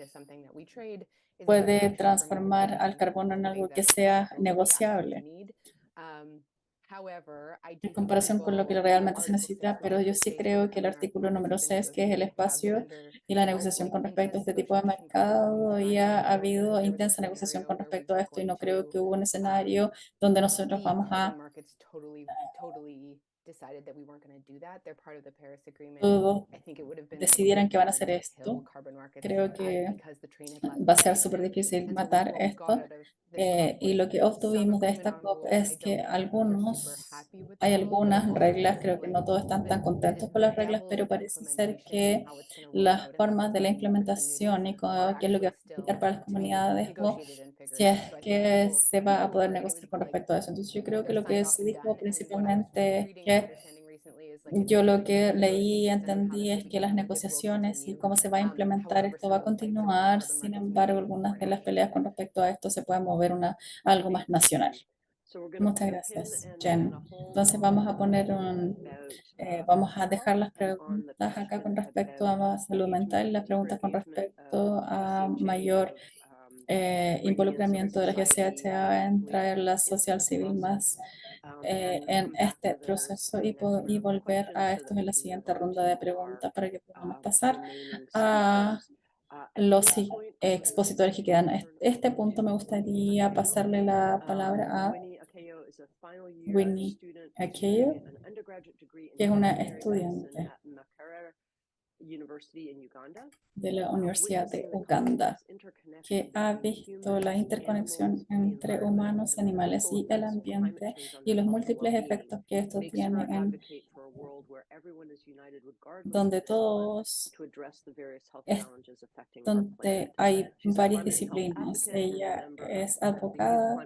puede transformar al carbono en algo que sea negociable en comparación con lo que realmente se necesita, pero yo sí creo que el artículo número 6, que es el espacio y la negociación con respecto a este tipo de mercado, y ha habido intensa negociación con respecto a esto, y no creo que hubo un escenario donde nosotros vamos a todos decidieran que van a hacer esto. Creo que va a ser súper difícil matar esto, Y lo que obtuvimos de esta COP es que hay algunas reglas, creo que no todos están tan contentos con las reglas, pero parece ser que las formas de la implementación y qué es lo que va a significar para las comunidades o si es que se va a poder negociar con respecto a eso. Entonces yo creo que lo que se dijo principalmente es que yo lo que leí y entendí es que las negociaciones y cómo se va a implementar esto va a continuar. Sin embargo, algunas de las peleas con respecto a esto se puede mover algo más nacional. Muchas gracias, Jen. Entonces vamos a dejar las preguntas acá con respecto a salud mental y las preguntas con respecto a mayor involucramiento de la GCHA en traer la social civil más en este proceso y volver a esto en la siguiente ronda de preguntas para que podamos pasar a los expositores que quedan. Este punto me gustaría pasarle la palabra a Winnie Akeyo, que es una estudiante de la Universidad de Uganda, que ha visto la interconexión entre humanos, animales y el ambiente y los múltiples efectos que esto tiene en donde donde hay varias disciplinas. Ella es abogada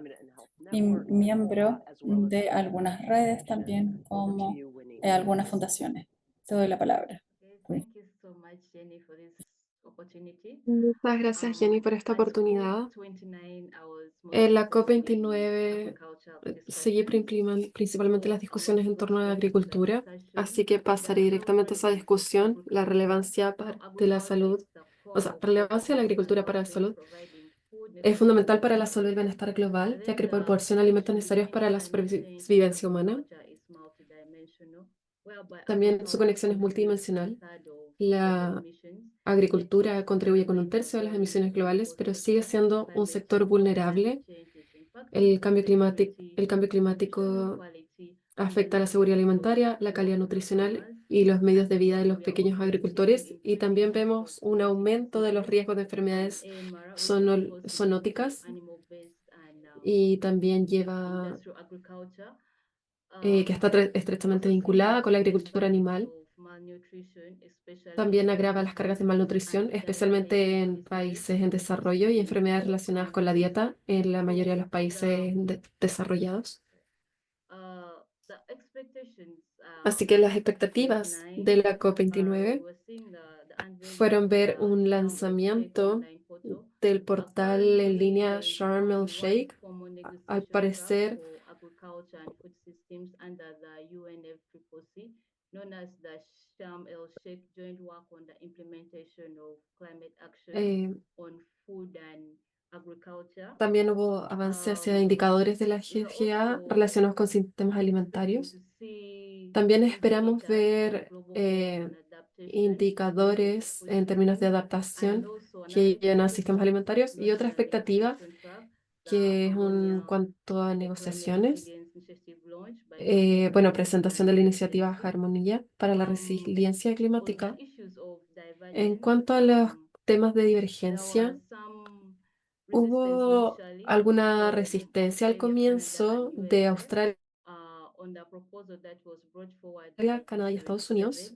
y miembro de algunas redes también, como algunas fundaciones. Te doy la palabra. Thank you so much, Jenny, for this opportunity. Muchas gracias, Jenny, por esta At oportunidad. COP29, I was En la mostly focused in COP29 agriculture seguí discussions. principalmente las discusiones en torno a la agricultura, así que pasaré The health directamente a esa relevance of discusión, la agriculture, relevancia how de la agriculture salud, is the o core sea, of relevancia de la global agricultura para la development, salud. providing food, Es nutrition, fundamental and para la health. salud y bienestar global, And ya then que the proporciona alimentos connection necesarios between para la climate change and supervivencia humana. agriculture is multidimensional, whereby También su agriculture conexión es contributes a multidimensional. third of global La emissions, yet agricultura it contribuye con un remains tercio de las emisiones globales, vulnerable pero to sigue siendo un climate sector climate vulnerable. change's impact on food security, El cambio nutritional climático quality, and the afecta la seguridad livelihoods of alimentaria, la calidad smallholder nutricional farmers. y los medios As de a vida de result, los we are pequeños also seeing agricultores. Y también increasing vemos un food-related aumento de los diseases. riesgos de And enfermedades AMR recently hosted a zoonóticas animal-based and y también lleva, industrial agriculture que está estrechamente also seeing vinculada con la the agricultura impacts animal. of malnutrition, especially in También agrava las cargas communities de malnutrición, under-dietary especialmente en diseases países en and desarrollo y systems enfermedades of relacionadas con la conflict. dieta en la mayoría de So los países desarrollados. the expectations Así que of las expectativas COP29 de la COP29 we're seeing the unveiling fueron of ver the un Sharm el Sheikh lanzamiento online portal. del portal en Currently, línea there is Sharm el one Sheikh. formal Al negotiation track parecer, for agriculture and food systems under the UNFCCC, known as the Sharm el Sheikh Joint Work on the Implementation of Climate Action eh, on Food and Agriculture. también hubo avance hacia indicadores de la We are GGA also relacionados con sistemas expecting alimentarios. to see También esperamos indicators for ver global growth and adaptation in indicadores en términos de ecosystems, and adaptación also another que llevan a sistemas expectation alimentarios. Y not otra on the expectativa, negotiation track, the que es en Ammonia cuanto a for Climate negociaciones, Resilience Initiative launch by Norway bueno, in presentación de la iniciativa 2022. Armonía para la resiliencia On the climática. issues of En divergence, cuanto a los temas de there was divergencia, some resistance hubo initially alguna from resistencia al Australia, Canada, comienzo and de USA Australia, on the proposal that was brought forward by Canadá y Estados Unidos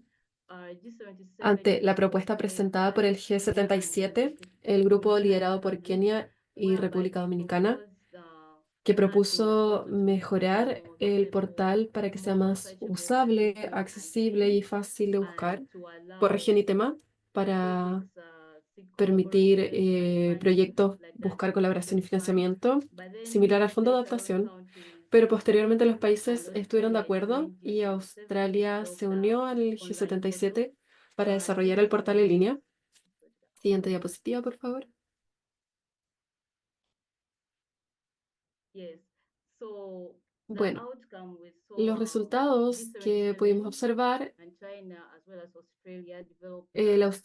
G77. G77 ante la is propuesta led presentada por by el Kenya G77, and el grupo liderado 49 por countries, Kenia y whereby República they Dominicana, proposed que enhancing the propuso portal to be mejorar more el accessible, portal para que sea more más searchable by usable, region and accesible theme, y fácil de buscar and to por allow región y tema para projects seek permitir collaboration and funding proyectos like the buscar colaboración y Adaptation Fund. financiamiento But then similar al Fondo de G7 Adaptación, countries pero posteriormente los and países estuvieron de Australia acuerdo joined y G77 to Australia develop se the unió al online portal. G77 para desarrollar This el portal en línea. is Siguiente diapositiva, por favor. yes. So the Bueno, outcome we los saw resultados que pudimos G77 observar, and China as well as Australia developed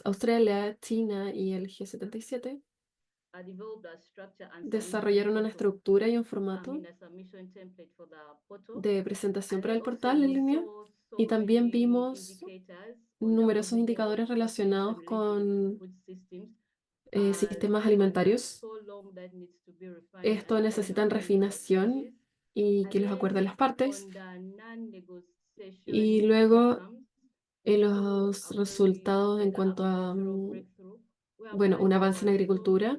Australia, China y el G77 developed a structure and submission desarrollaron una portal. estructura y un I formato mean a submission template for the portal. de presentación And para then el also portal en we línea saw so y también many vimos indicators on the numerosos global growth indicadores and adaptation relacionados related to con food systems. sistemas Given the alimentarios. so long that needs to be Esto necesitan refinación y que los acuerden las partes. Y luego los resultados en cuanto a, bueno, un avance en agricultura.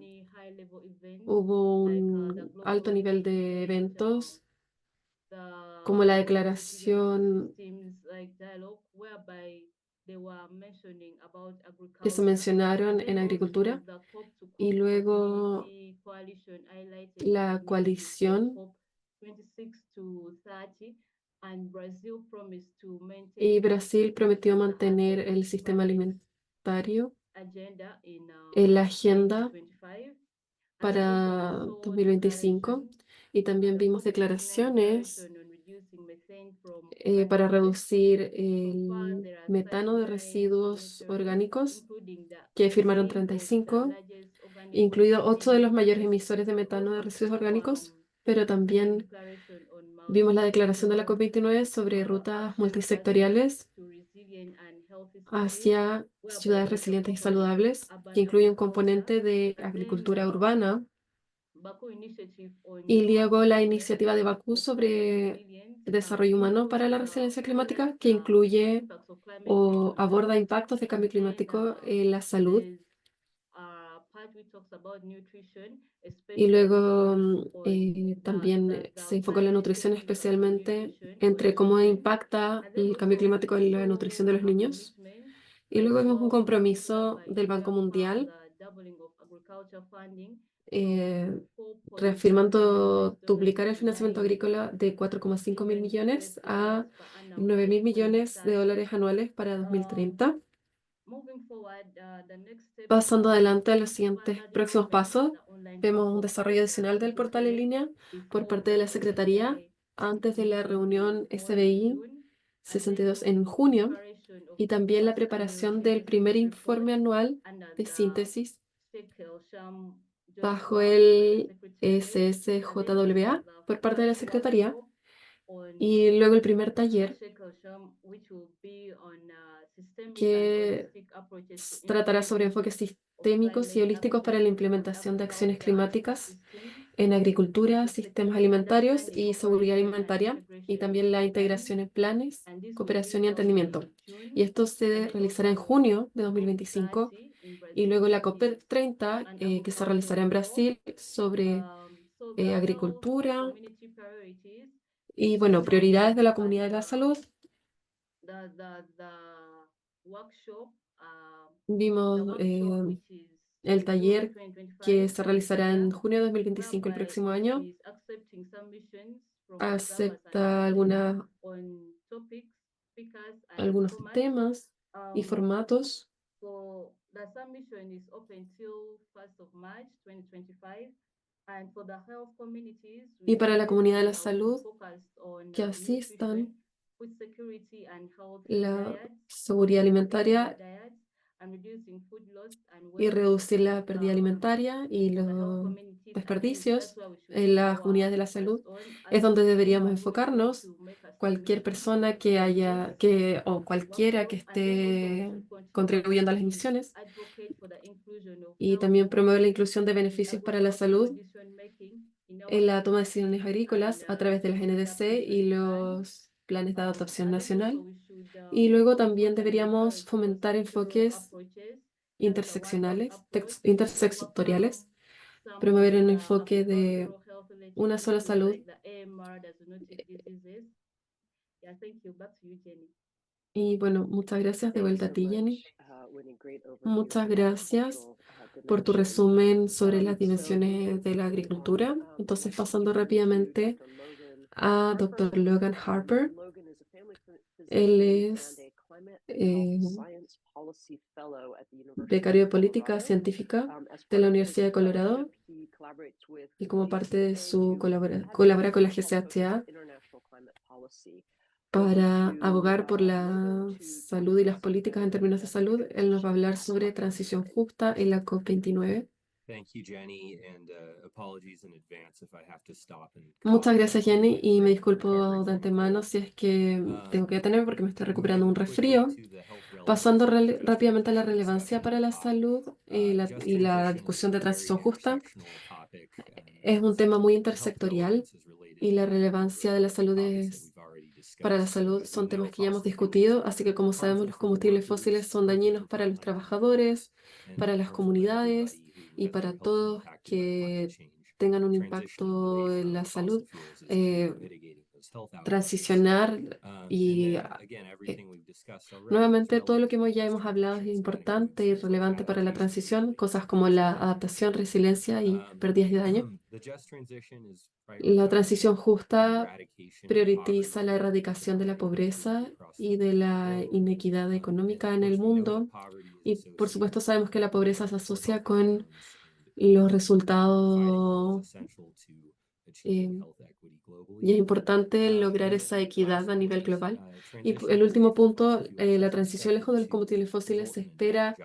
Hubo un alto nivel de eventos como la declaración que se mencionaron en agricultura y luego la coalición y Brasil prometió mantener el sistema alimentario en la agenda para 2025 y también vimos declaraciones para reducir el metano de residuos orgánicos que firmaron 35, incluido 8 de los mayores emisores de metano de residuos orgánicos, pero también vimos la declaración de la COP29 sobre rutas multisectoriales hacia ciudades resilientes y saludables, que incluye un componente de agricultura urbana, y luego la iniciativa de Bakú sobre desarrollo humano para la resiliencia climática, que incluye o aborda impactos de cambio climático en la salud. Y luego también se enfocó en la nutrición, especialmente entre cómo impacta el cambio climático en la nutrición de los niños. Y luego vimos un compromiso del Banco Mundial eh, reafirmando duplicar el financiamiento agrícola de 4,5 mil millones a 9 mil millones de dólares anuales para 2030. Pasando adelante a los siguientes próximos pasos, vemos un desarrollo adicional del portal en línea por parte de la Secretaría antes de la reunión SBI 62 en junio y también la preparación del primer informe anual de síntesis bajo el SSJWA por parte de la Secretaría y luego el primer taller que tratará sobre enfoques sistémicos y holísticos para la implementación de acciones climáticas en agricultura, sistemas alimentarios y seguridad alimentaria, y también la integración en planes, cooperación y entendimiento. Y esto se realizará en junio de 2025, y luego la COP30, que se realizará en Brasil sobre agricultura y, bueno, prioridades de la comunidad de la salud. Vimos el taller que se realizará en junio de 2025, el próximo año. Acepta algunos temas y formatos. Y para la comunidad de la salud, que asistan la seguridad alimentaria y reducir la pérdida alimentaria y los desperdicios en las comunidades de la salud, es donde deberíamos enfocarnos. Cualquier persona o cualquiera que esté contribuyendo a las emisiones, y también promover la inclusión de beneficios para la salud en la toma de decisiones agrícolas a través de las NDC y los planes de adaptación nacional. Y luego también deberíamos fomentar enfoques intersectoriales, promover un enfoque de una sola salud. Y bueno, muchas gracias de vuelta a ti, Jenny. Muchas gracias por tu resumen sobre las dimensiones de la agricultura. Entonces, pasando rápidamente a Dr. Logan Harper. Él es becario de política científica de la Universidad de Colorado y como parte de su colabora con la GCHA para abogar por la salud y las políticas en términos de salud. Él nos va a hablar sobre transición justa en la COP29. Muchas gracias, Jenny, y me disculpo de antemano si es que tengo que detenerme porque me estoy recuperando un resfrío. Pasando rápidamente a la relevancia para la salud y la discusión de transición justa. Es un tema muy intersectorial y la relevancia de la salud para la salud son temas que ya hemos discutido, así que como sabemos, los combustibles fósiles son dañinos para los trabajadores, para las comunidades y para todos que tengan un impacto en la salud. Transicionar y nuevamente todo lo que ya hemos hablado es importante y relevante para la transición, cosas como la adaptación, resiliencia y pérdidas de daño. La transición justa prioriza la erradicación de la pobreza y de la inequidad económica en el mundo. Y por supuesto sabemos que la pobreza se asocia con los resultados y es importante lograr esa equidad a nivel global. Y el último punto, la transición lejos de los combustibles fósiles se espera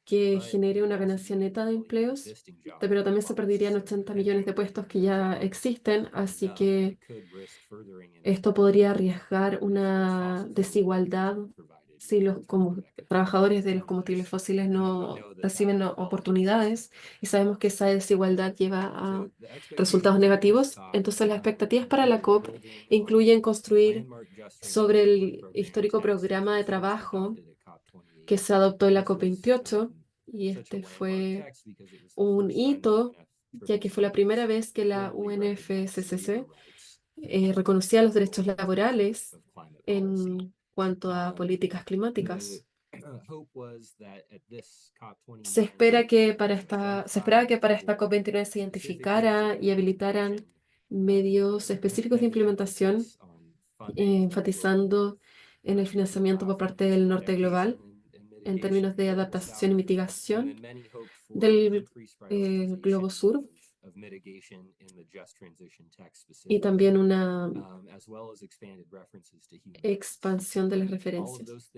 que genere una ganancia neta de empleos, pero también se perderían 80 millones de puestos que ya existen, así que esto podría arriesgar una desigualdad si los trabajadores de los combustibles fósiles no reciben oportunidades y sabemos que esa desigualdad lleva a resultados negativos. Entonces, las expectativas para la COP incluyen construir sobre el histórico programa de trabajo que se adoptó en la COP28 y este fue un hito, ya que fue la primera vez que la UNFCCC reconocía los derechos laborales en cuanto a políticas climáticas. Se esperaba que para esta COP29 se identificara y habilitaran medios específicos de implementación, enfatizando en el financiamiento por parte del norte global en términos de adaptación y mitigación del globo sur y también una expansión de las referencias.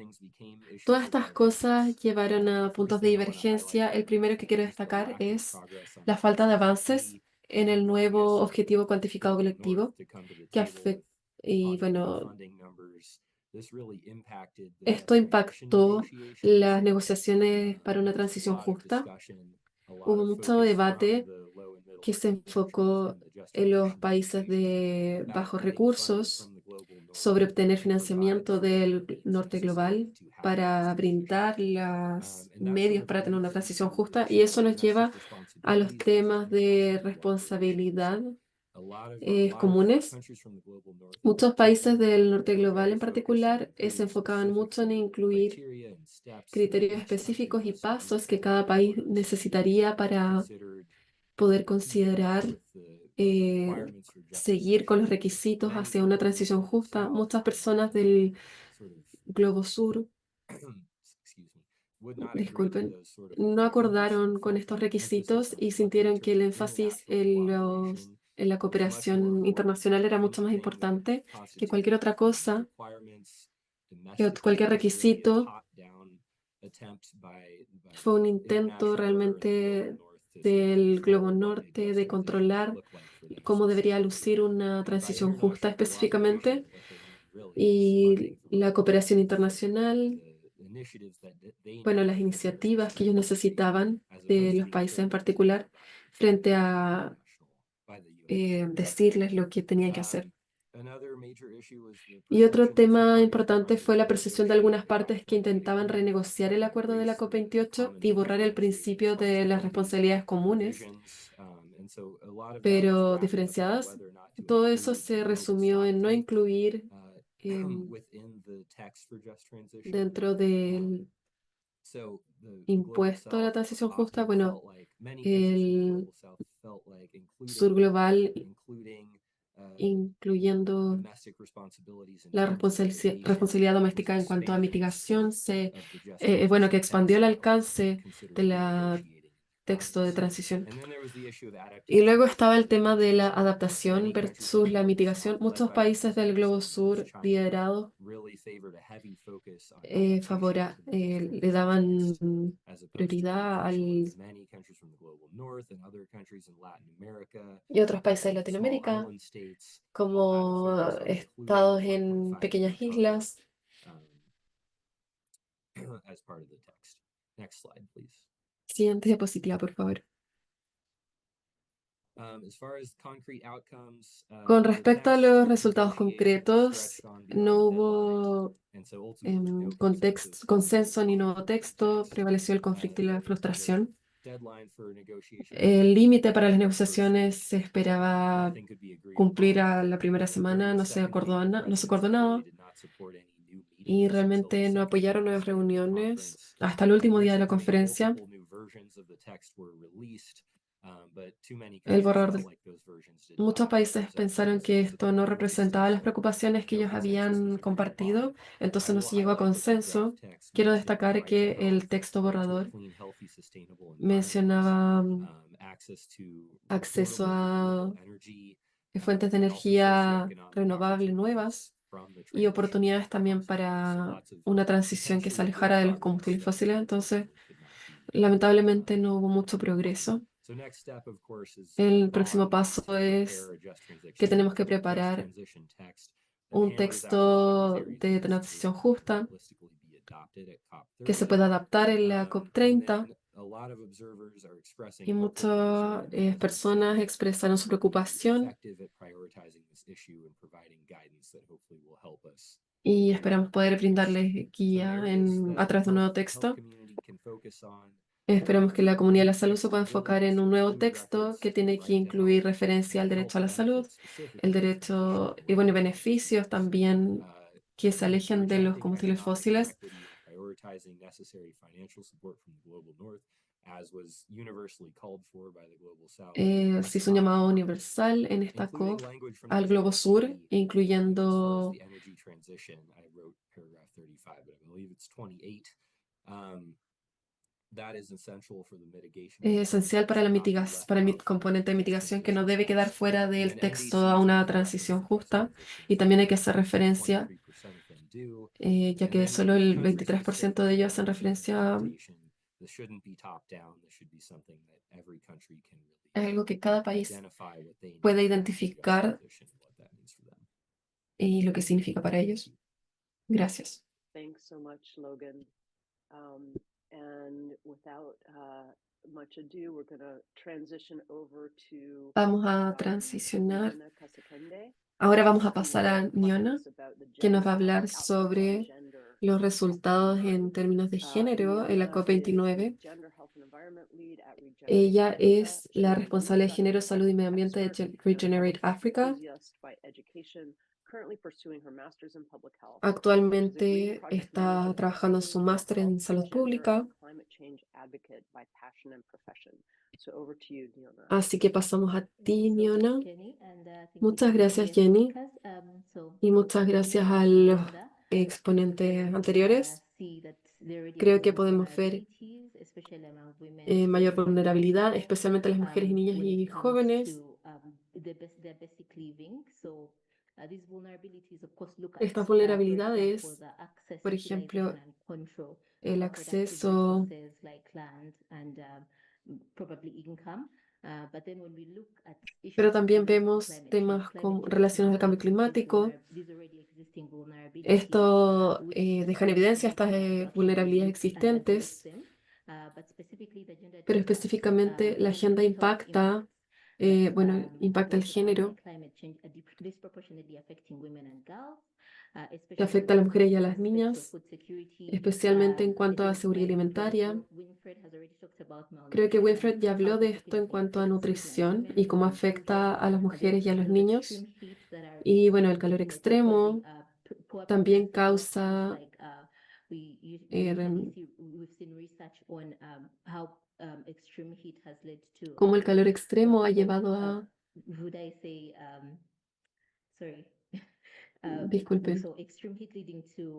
Todas estas cosas llevaron a puntos de divergencia. El primero que quiero destacar es la falta de avances en el nuevo objetivo cuantificado colectivo que afecta. Y bueno, esto impactó las negociaciones para una transición justa. Hubo mucho debate que se enfocó en los países de bajos recursos sobre obtener financiamiento del norte global para brindar los medios para tener una transición justa, y eso nos lleva a los temas de responsabilidad comunes. Muchos países del norte global en particular se enfocaban mucho en incluir criterios específicos y pasos que cada país necesitaría para poder considerar seguir con los requisitos hacia una transición justa. Muchas personas del Globo Sur, disculpen, no acordaron con estos requisitos y sintieron que el énfasis en la cooperación internacional era mucho más importante que cualquier otra cosa, que cualquier requisito. Fue un intento realmente del Globo Norte de controlar cómo debería lucir una transición justa específicamente y la cooperación internacional, bueno, las iniciativas que ellos necesitaban de los países en particular frente a decirles lo que tenían que hacer. Y otro tema importante fue la percepción de algunas partes que intentaban renegociar el acuerdo de la COP28 y borrar el principio de las responsabilidades comunes, pero diferenciadas. Todo eso se resumió en no incluir dentro del impuesto a la transición justa, bueno, el sur global, incluyendo la responsabilidad doméstica en cuanto a mitigación, bueno, que expandió el alcance de la texto de transición. Y luego estaba el tema de la adaptación versus la mitigación. Muchos países del Globo Sur liderados le daban prioridad y otros países de Latinoamérica, como estados en pequeñas islas. Siguiente diapositiva, por favor. Con respecto a los resultados concretos, no hubo consenso ni nuevo texto, prevaleció el conflicto y la frustración. El límite para las negociaciones se esperaba cumplir a la primera semana, no se acordó nada y realmente no apoyaron nuevas reuniones hasta el último día de la conferencia. El borrador Muchos países pensaron que esto no representaba las preocupaciones que ellos habían compartido, entonces no se llegó a consenso. Quiero destacar que el texto borrador mencionaba acceso a fuentes de energía renovable nuevas y oportunidades también para una transición que se alejara de los combustibles fósiles. Entonces, lamentablemente no hubo mucho progreso. El próximo paso es que tenemos que preparar un texto de transición justa que se pueda adaptar en la COP30 y muchas personas expresaron su preocupación y esperamos poder brindarles guía a través de un nuevo texto. Esperamos que la comunidad de la salud se pueda enfocar en un nuevo texto que tiene que incluir referencia al derecho a la salud, el derecho y bueno, beneficios también que se alejen de los combustibles fósiles. Se hizo un llamado universal en esta COP al Globo Sur, incluyendo esencial para la para el componente de mitigación que no debe quedar fuera del texto a una transición justa. Y también hay que hacer referencia, ya que solo el 23% de ellos hacen referencia a algo que cada país puede identificar y lo que significa para ellos. Gracias. Thanks so much, Logan. And without much ado, we're going to transition over to Vamos a transicionar. Niona Kasekende, Ahora vamos a pasar a who will talk to Niona, us about the que nos gender va a hablar outcomes sobre on gender los resultados health and en términos de environment. género en la Niona is COP29. the Gender Health and Environment Lead at Regenerate Ella Africa. es She la is a responsable de lead género, Dr. salud y medio ambiente de expert and Regenerate public health Africa. enthusiast by education, currently pursuing her master's in public health. Actualmente está trabajando en su máster en salud pública. Así que pasamos a ti, Niona. Muchas gracias, Jenny. Y muchas gracias a los exponentes anteriores. Creo que podemos ver mayor vulnerabilidad, especialmente las mujeres y niñas y jóvenes. Estas vulnerabilidades, por ejemplo, el acceso pero también vemos temas relacionados al cambio climático. Esto deja en evidencia estas vulnerabilidades existentes, pero específicamente la agenda impacta, impacta el género, que afecta a las mujeres y a las niñas, especialmente en cuanto a seguridad alimentaria. Creo que Winfred ya habló de esto en cuanto a nutrición y cómo afecta a las mujeres y a los niños. Y bueno, el calor extremo también causa cómo el calor extremo ha llevado a... Disculpen.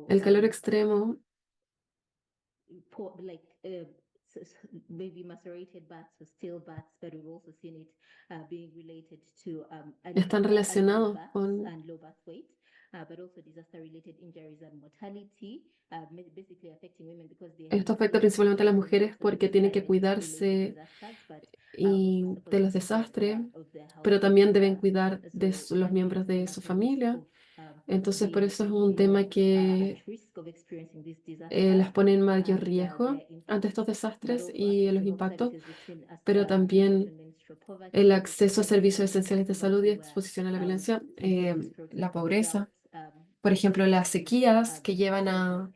El calor extremo están relacionados con esto afecta principalmente a las mujeres porque tienen que cuidarse de los desastres, pero también deben cuidar de los miembros de su familia. Entonces, por eso es un tema que las pone en mayor riesgo ante estos desastres y los impactos, pero también el acceso a servicios esenciales de salud y exposición a la violencia, la pobreza, por ejemplo, las sequías que llevan a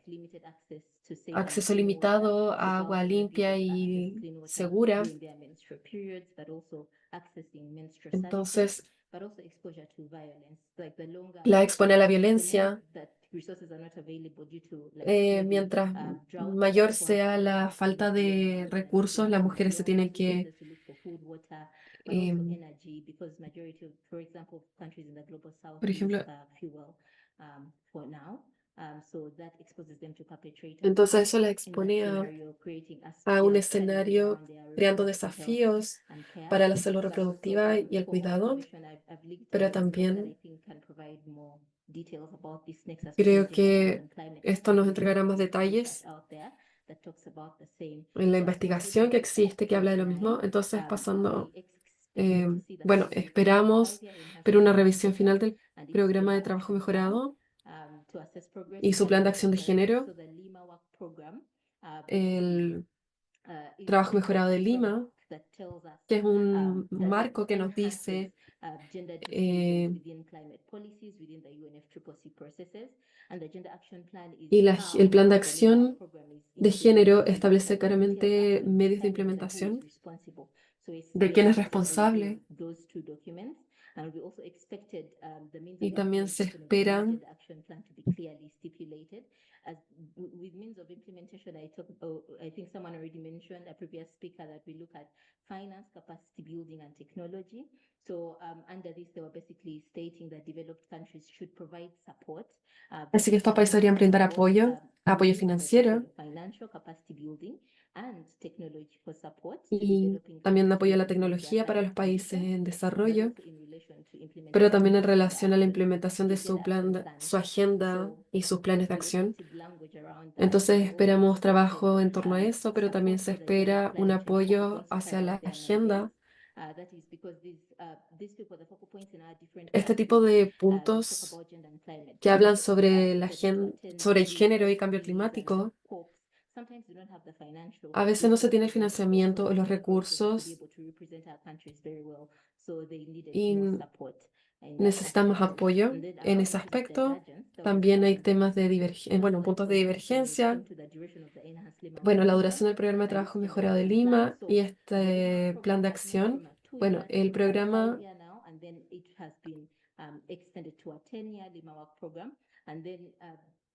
acceso limitado a agua limpia y segura. Entonces, la expone a la violencia. Mientras mayor sea la falta de recursos, las mujeres se tienen que por ejemplo, entonces eso las expone a un escenario creando desafíos para la salud reproductiva y el cuidado, pero también creo que esto nos entregará más detalles en la investigación que existe, que habla de lo mismo. Entonces, pasando, bueno, esperamos ver una revisión final del programa de trabajo mejorado y su plan de acción de género, el trabajo mejorado de Lima, que es un marco que nos dice y el plan de acción de género establece claramente medios de implementación de quién es responsable. Y también se espera así que estos países deberían brindar apoyo financiero y también apoyo a la tecnología para los países en desarrollo, pero también en relación a la implementación de su plan, su agenda y sus planes de acción. Entonces esperamos trabajo en torno a eso, pero también se espera un apoyo hacia la agenda. Este tipo de puntos que hablan sobre sobre el género y cambio climático, a veces no se tiene el financiamiento o los recursos y necesitamos apoyo en ese aspecto. También hay temas de bueno, puntos de divergencia. Bueno, la duración del programa de trabajo mejorado de Lima y este plan de acción. Bueno, el programa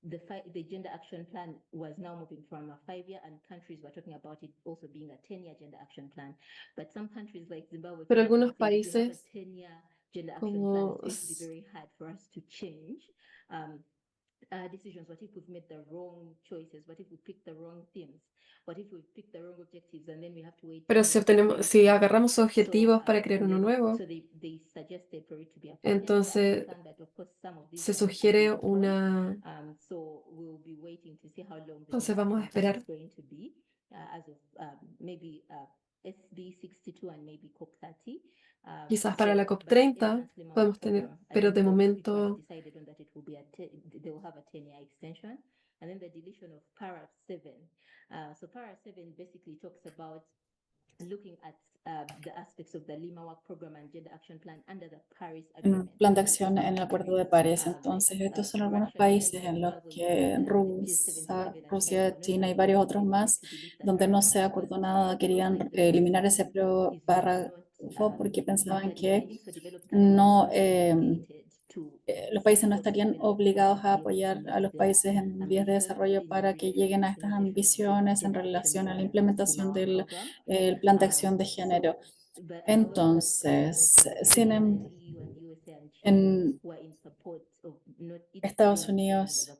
the gender action plan was now moving from a 5-year, and countries were talking about it also being a 10-year gender action plan. But some countries like Zimbabwe, pero algunos países como very hard for us to change decisions. What if we've made the wrong choices? What if we picked the wrong themes? What if we picked the wrong objectives and then we have to wait? Pero si agarramos objetivos para crear uno nuevo, entonces se sugiere una. Entonces vamos a esperar. Quizás para la COP30 podemos tener, pero de momento un plan de acción en el Acuerdo de París. Entonces, estos son algunos países en los que Rusia, China y varios otros más, donde no se acordó nada, querían eliminar ese párrafo porque pensaban que no, los países no estarían obligados a apoyar a los países en vías de desarrollo para que lleguen a estas ambiciones en relación a la implementación del plan de acción de género. Entonces, en Estados Unidos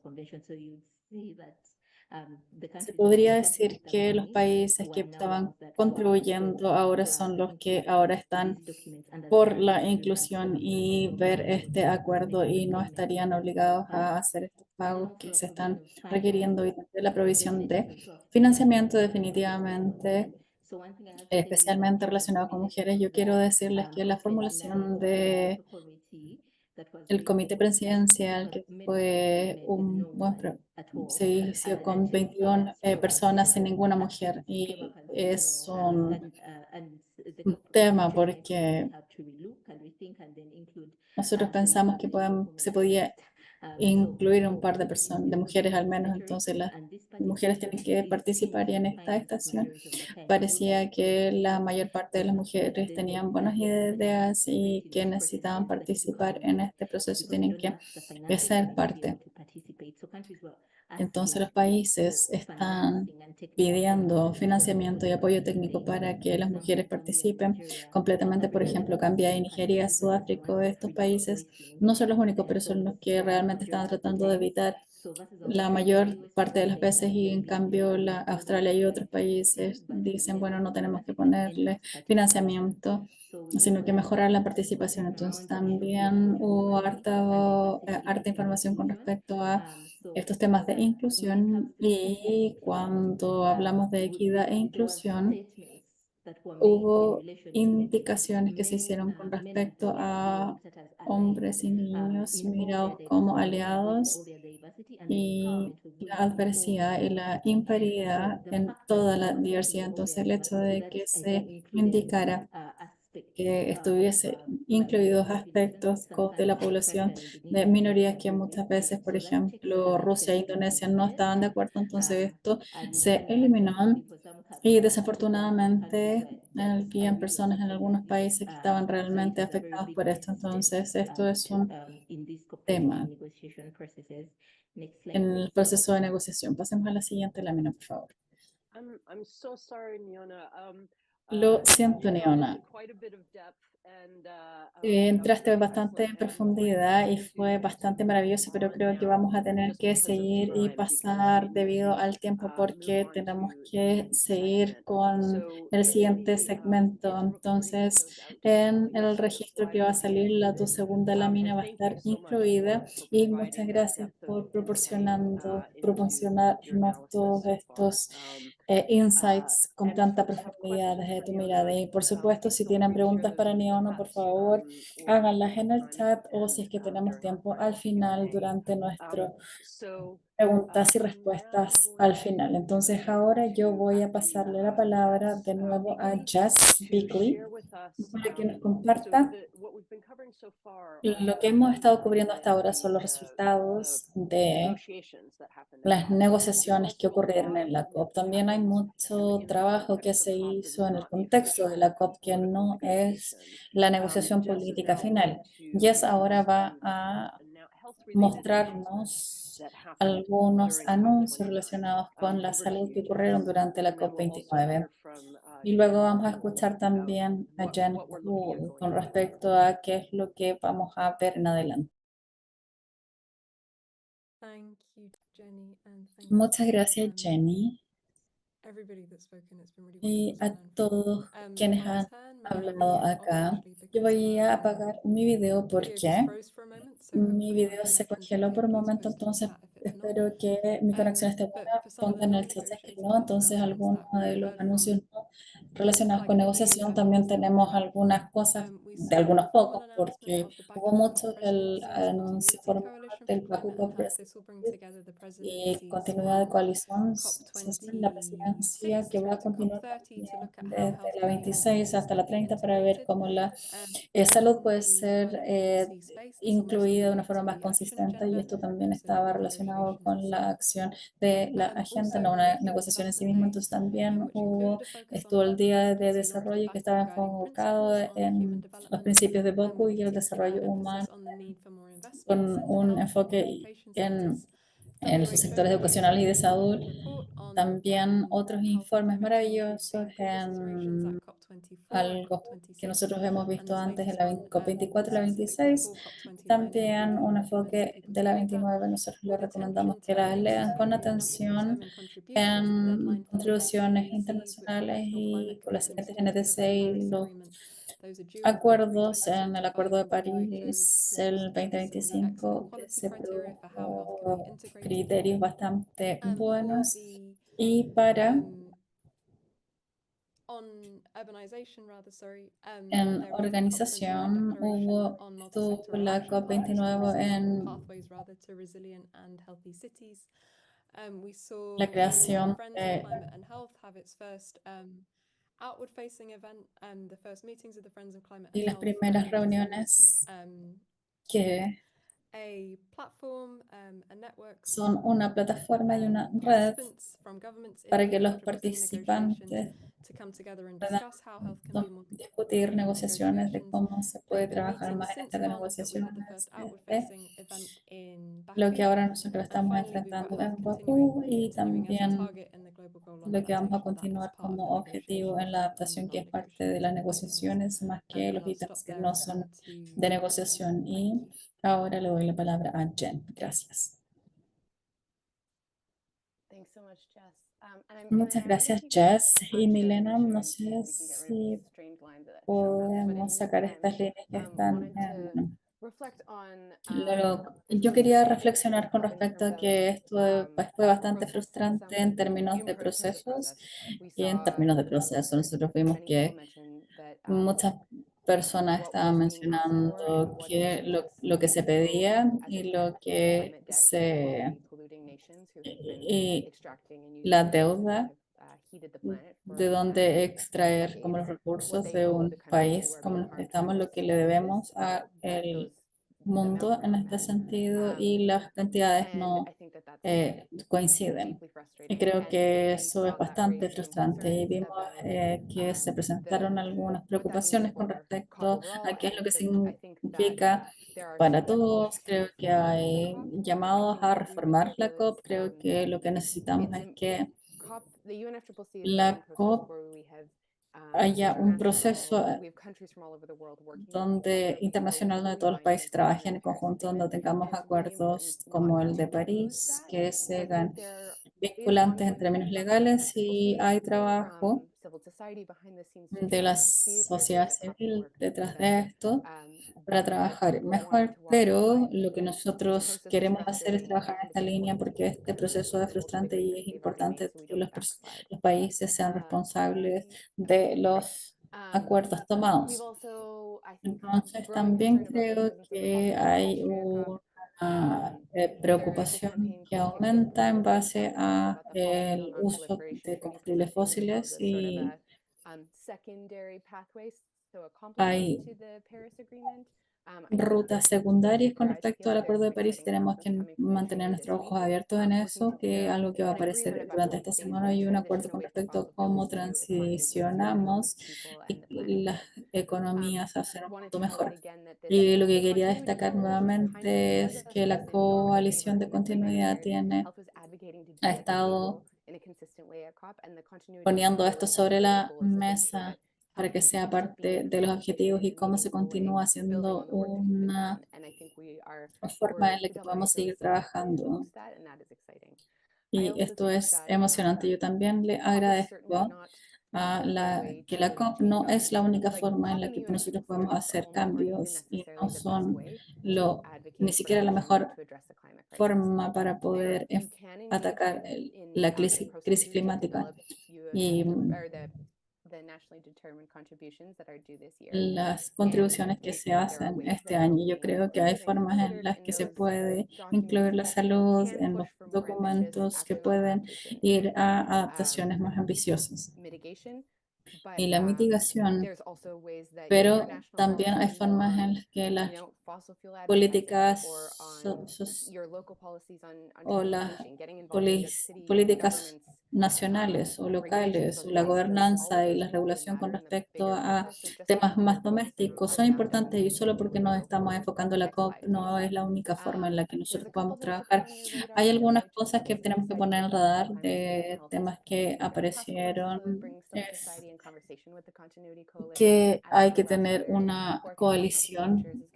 se podría decir que los países que estaban contribuyendo ahora son los que ahora están por la inclusión y ver este acuerdo y no estarían obligados a hacer estos pagos que se están requiriendo y la provisión de financiamiento definitivamente, especialmente relacionado con mujeres. Yo quiero decirles que la formulación de el comité presidencial, que fue un buen se hizo con 21 personas sin ninguna mujer y es un un tema porque nosotros pensamos que se podía incluir un par de personas, de mujeres al menos, entonces las mujeres tienen que participar y en esta estación parecía que la mayor parte de las mujeres tenían buenas ideas y que necesitaban participar en este proceso, tienen que ser parte. Entonces los países están pidiendo financiamiento y apoyo técnico para que las mujeres participen completamente. Por ejemplo, Gambia y Nigeria, Sudáfrica, estos países no son los únicos, pero son los que realmente están tratando de evitar la mayor parte de las veces y en cambio Australia y otros países dicen, bueno, no tenemos que ponerle financiamiento, sino que mejorar la participación. Entonces también hubo harta información con respecto a estos temas de inclusión y cuando hablamos de equidad e inclusión, hubo indicaciones que se hicieron con respecto a hombres y niños mirados como aliados y la adversidad y la imparidad en toda la diversidad. Entonces, el hecho de que se indicara que estuviese incluidos aspectos de la población de minorías que muchas veces, por ejemplo, Rusia e Indonesia no estaban de acuerdo, entonces esto se eliminó y desafortunadamente habían personas en algunos países que estaban realmente afectados por esto, entonces esto es un tema en el proceso de negociación. Pasemos a la siguiente lámina, por favor. I'm so sorry, Niona. Lo siento, You got Neona. into quite a bit of depth and Entraste bastante en profundidad y fue bastante maravilloso, pero creo que vamos a tener que seguir y pasar debido al tiempo porque tenemos que seguir con el siguiente segmento. Entonces, en el registro que va a salir, tu segunda lámina va a estar incluida y muchas gracias por proporcionarnos todos estos insights con tanta profundidad desde tu mirada. Y por supuesto, si tienen preguntas para Neona, por favor, háganlas en el chat o si es que tenemos tiempo al final durante nuestro preguntas y respuestas al final. Entonces ahora yo voy a pasarle la palabra de nuevo a Jess Bigley para que nos comparta lo que hemos estado cubriendo hasta ahora son los resultados de las negociaciones que ocurrieron en la COP. También hay mucho trabajo que se hizo en el contexto de la COP que no es la negociación política final. Jess ahora va a mostrarnos algunos anuncios relacionados con la salud que ocurrieron durante la COP29. Y luego vamos a escuchar también a Jen Kuhl con respecto a qué es lo que vamos a ver en adelante. Thank you, Jenny, and thank Muchas you, gracias, Jenny, everybody that's spoken. It's been really y wonderful a to learn from. todos quienes My han turn, my hablado video off acá. actually Yo because voy a my apagar mi video video just porque froze for a moment, so mi hopefully my video se connection's congeló okay. por un Please momento, post in the entonces chat if it's not. espero que mi conexión esté But buena. for some of the Pongan en el chat si es que non-negotiations no, entonces announcements algunos that de we los heard anuncios from, no relacionados con like the negociación, también Urban tenemos Summit, algunas cosas we de saw algunos a formal pocos, announcement porque off the back hubo of the mucho el presidency's anuncio Continuity formal Coalition del for Baku Climate and Health. This will bring together the y presidencies continuidad de from coalición social, la presidencia COP26 que va through a to continuar COP30 to también look at how desde health la can be more 26 hasta la 30 para ver integrated cómo la in salud puede the ser wider policy space. This will also incluida de una link forma to más the action consistente y agenda esto and también also the estaba relacionado con negotiations. la acción de la agenda, Also, no on the una third negociación en sí development misma. day, Entonces también which included a focus estuvo on el health día de advocacy and on the desarrollo que Baku estaba Guiding enfocado Principles on Human en los Development, principios de with Boku y el particular desarrollo humano emphasis on the need for more investments con in un health and enfoque education en sectors. los WHO sectores released educacionales y de a salud. report on También otros health informes interventions maravillosos in previous iterations at en COP24 and algo que COP26, nosotros hemos and visto this antes en latest la one COP24 y la specifically 26. for COP29 También un will recommend enfoque people de to la read that 29. Nosotros les with recomendamos attention que to las lean con anticipating atención determined contributions. The en deadline for the next contribuciones NDCs, which are internacionales national climate y con las commitments siguientes triggered by the NDC y Paris los Agreement. Those are due in February acuerdos en el 2025, Acuerdo de and WHO has París produced el some excellent 2025, que quality se criteria for how health can be produjo integrated. criterios bastante For buenos. the Y para on urbanization, rather, sorry, en there was the COP29 organización declaration on estuvo multi-sectoral la action plans to COP29 en pathways rather to resilient and healthy cities. We saw la creación Friends of de Climate and Health have its first outward-facing event, the first meetings of the Friends of Climate Y are las held primeras through reuniones que a platform, a network son una plataforma y una red participants from governments in para the que los UNFCCC participantes negotiations to come together and puedan discuss how health can be more discutir negociaciones de negotiations. cómo se puede They've been trabajar meeting más en since estas March, but we had the negociaciones first de outward-facing event in lo que Baku. ahora nosotros And estamos finally, we've got enfrentando health en continuing Bakú y as a también target in the global goal on lo que vamos a adaptation. That is continuar part of como the objetivo en la negotiations adaptación, que es on parte de las negotiations negociaciones más que and los I'll stop ítems que there no son to de negociación. Y ahora le doy la palabra a Jen. Gracias. Thanks so much, Jess. Muchas gracias, Jess. Y Milena, no sé si podemos sacar estas líneas que están en... Yo quería reflexionar con respecto a que esto fue bastante frustrante en términos de procesos y en términos de proceso. Nosotros vimos que muchas personas estaban mencionando que lo que se pedía y lo que y la deuda de dónde extraer como los recursos de un país como el que estamos, lo que le debemos al mundo en este sentido, y las cantidades no coinciden. Y creo que eso es bastante frustrante. Y vimos que se presentaron algunas preocupaciones con respecto a qué es lo que significa para todos. Creo que hay llamados a reformar la COP. Creo que lo que necesitamos es que la COP haya un proceso internacional donde todos los países trabajen en conjunto, donde tengamos acuerdos como el de París, que sean vinculantes en términos legales, y hay trabajo de la sociedad civil detrás de esto para trabajar mejor, pero lo que nosotros queremos hacer es trabajar en esta línea porque este proceso es frustrante y es importante que los países sean responsables de los acuerdos tomados. Entonces, también creo que hay una preocupación que aumenta en base a el uso de combustibles fósiles, y hay rutas secundarias con respecto al Acuerdo de París, y tenemos que mantener nuestros ojos abiertos en eso, que es algo que va a aparecer durante esta semana. Hay un acuerdo con respecto a cómo transicionamos y las economías a ser un mundo mejor. Y lo que quería destacar nuevamente es que la coalición de continuidad ha estado poniendo esto sobre la mesa para que sea parte de los objetivos y cómo se continúa haciendo una forma en la que podemos seguir trabajando. Y esto es emocionante. Yo también le agradezco que la COP no es la única forma en la que nosotros podemos hacer cambios, y no son ni siquiera la mejor forma para poder atacar la crisis climática y las contribuciones que se hacen este año. Yo creo que hay formas en las que se puede incluir la salud en los documentos que pueden ir a adaptaciones más ambiciosas y la mitigación, pero también hay formas en las que las políticas o las políticas nacionales o locales, o la gobernanza y la regulación con respecto a temas más domésticos son importantes, y solo porque nos estamos enfocando en la COP no es la única forma en la que nosotros podemos trabajar. Hay algunas cosas que tenemos que poner en el radar de temas que aparecieron, que hay que tener una coalición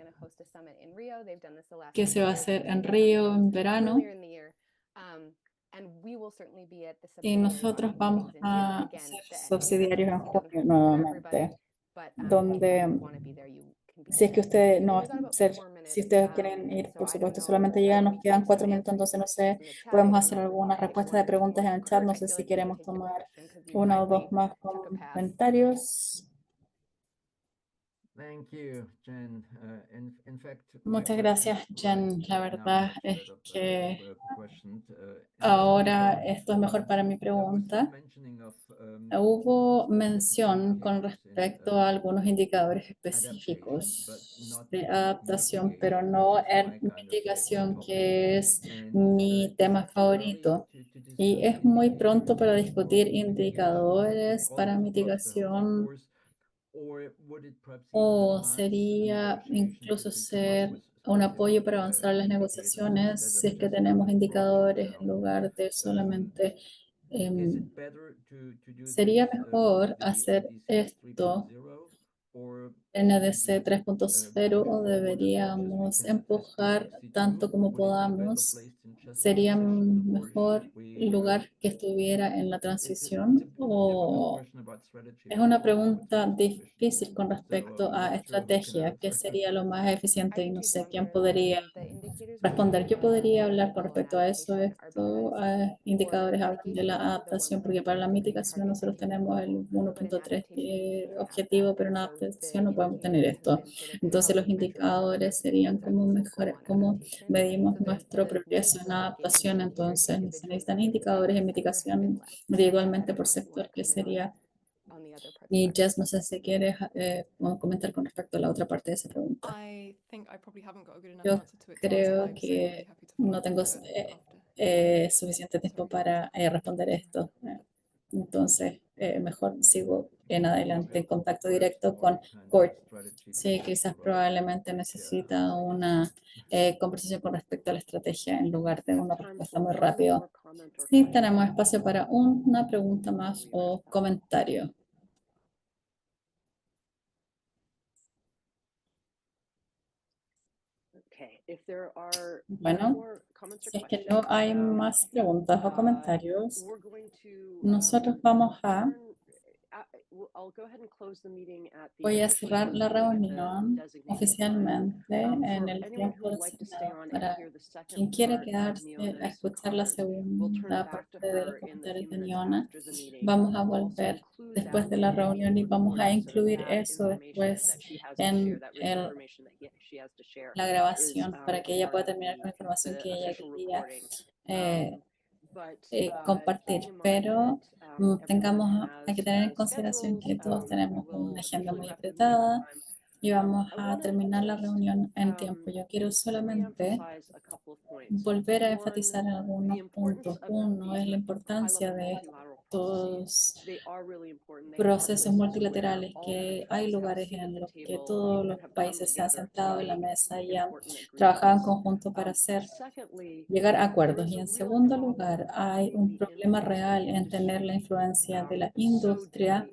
que se va a hacer en Río en verano, y nosotros vamos a ser subsidiarios en junio nuevamente, donde si es que ustedes si ustedes quieren ir, por supuesto, solamente llegan, nos quedan 4 minutos, entonces no sé, podemos hacer alguna respuesta de preguntas en el chat, no sé si queremos tomar 1 o 2 más comentarios. Thank you, Jen. In fact, Muchas my question gracias, is Jen. right La now verdad much es better que questioned. ahora esto es mejor para mi There was some pregunta. mentioning of Hubo specific mención con indicators in respecto a algunos indicadores adaptation, but específicos not de in adaptación, pero mitigation, which no is en my kind of favorite mitigación, topic. que es And mi is tema it too early favorito. to Y discuss es muy pronto para indicators discutir for mitigation indicadores all para across the whole mitigación, course, or would it perhaps even o advance sería negotiation incluso to come up ser with un specific apoyo para avanzar en las indicators negociaciones instead of si es que just tenemos going from top indicadores en down? lugar de solamente Is it better to do sería this with mejor the hacer NDC esto 3.0 or NDC maybe 3.0 push o forward as much as we deberíamos can as empujar NDC 2? tanto como Would it be better podamos? placed in just ¿Sería transition, or should mejor we lugar que estuviera en la it's a transición? difficult ¿O question about strategy es as una well with pregunta this division. difícil con respecto I'm a not sure who can estrategia? ¿Qué answer. sería lo más eficiente? I Y can no take sé that quién one. podría The indicators we responder. use Yo podría hablar con for respecto a eso. adaptation are because Indicadores for hablan de la mitigation, the adaptación, porque para la 1.3 mitigación target nosotros can be tenemos el low, but in 1.3 adaptation you can't have objetivo, that. pero en And so the adaptación no podemos tener indicators have esto. been sort of Entonces how los we measure indicadores progress serían towards our como global goal mejor, on cómo adaptation. medimos So nuestro the progreso en names of the adaptación. indicators Entonces se individually necesitan for indicadores each en sector have been mitigación less. individualmente I por don't know if you want sector, to que comment sería. on the other parts of Y that Jess, no question. sé si quieres comentar con respecto a la otra parte de esa pregunta. I think I probably haven't got a good enough Yo answer to it to answer creo both, so I'd be que happy to follow no up tengo with it after. suficiente tiempo Sorry. para responder esto. Entonces, mejor sigo en adelante en contacto directo con Court. Sí, quizás probablemente necesita una conversación con respecto a la estrategia en lugar de una respuesta muy rápida. Sí, tenemos espacio para una pregunta más o comentario. Bueno, si es que no hay más preguntas o comentarios, nosotros vamos a voy a cerrar la reunión oficialmente en el tiempo designado. Para quien quiera quedarse a escuchar la segunda parte de los comentarios de Niona, vamos a volver después de la reunión y vamos a incluir eso después en la grabación para que ella pueda terminar con la información que ella quería compartir, pero hay que tener en consideración que todos tenemos una agenda muy apretada y vamos a terminar la reunión en tiempo. Yo quiero solamente volver a enfatizar en algunos puntos. Uno es la importancia de estos procesos multilaterales, que hay lugares en los que todos los países se han sentado en la mesa y han trabajado en conjunto para llegar a acuerdos. Y en segundo lugar, hay un problema real en tener la influencia de la industria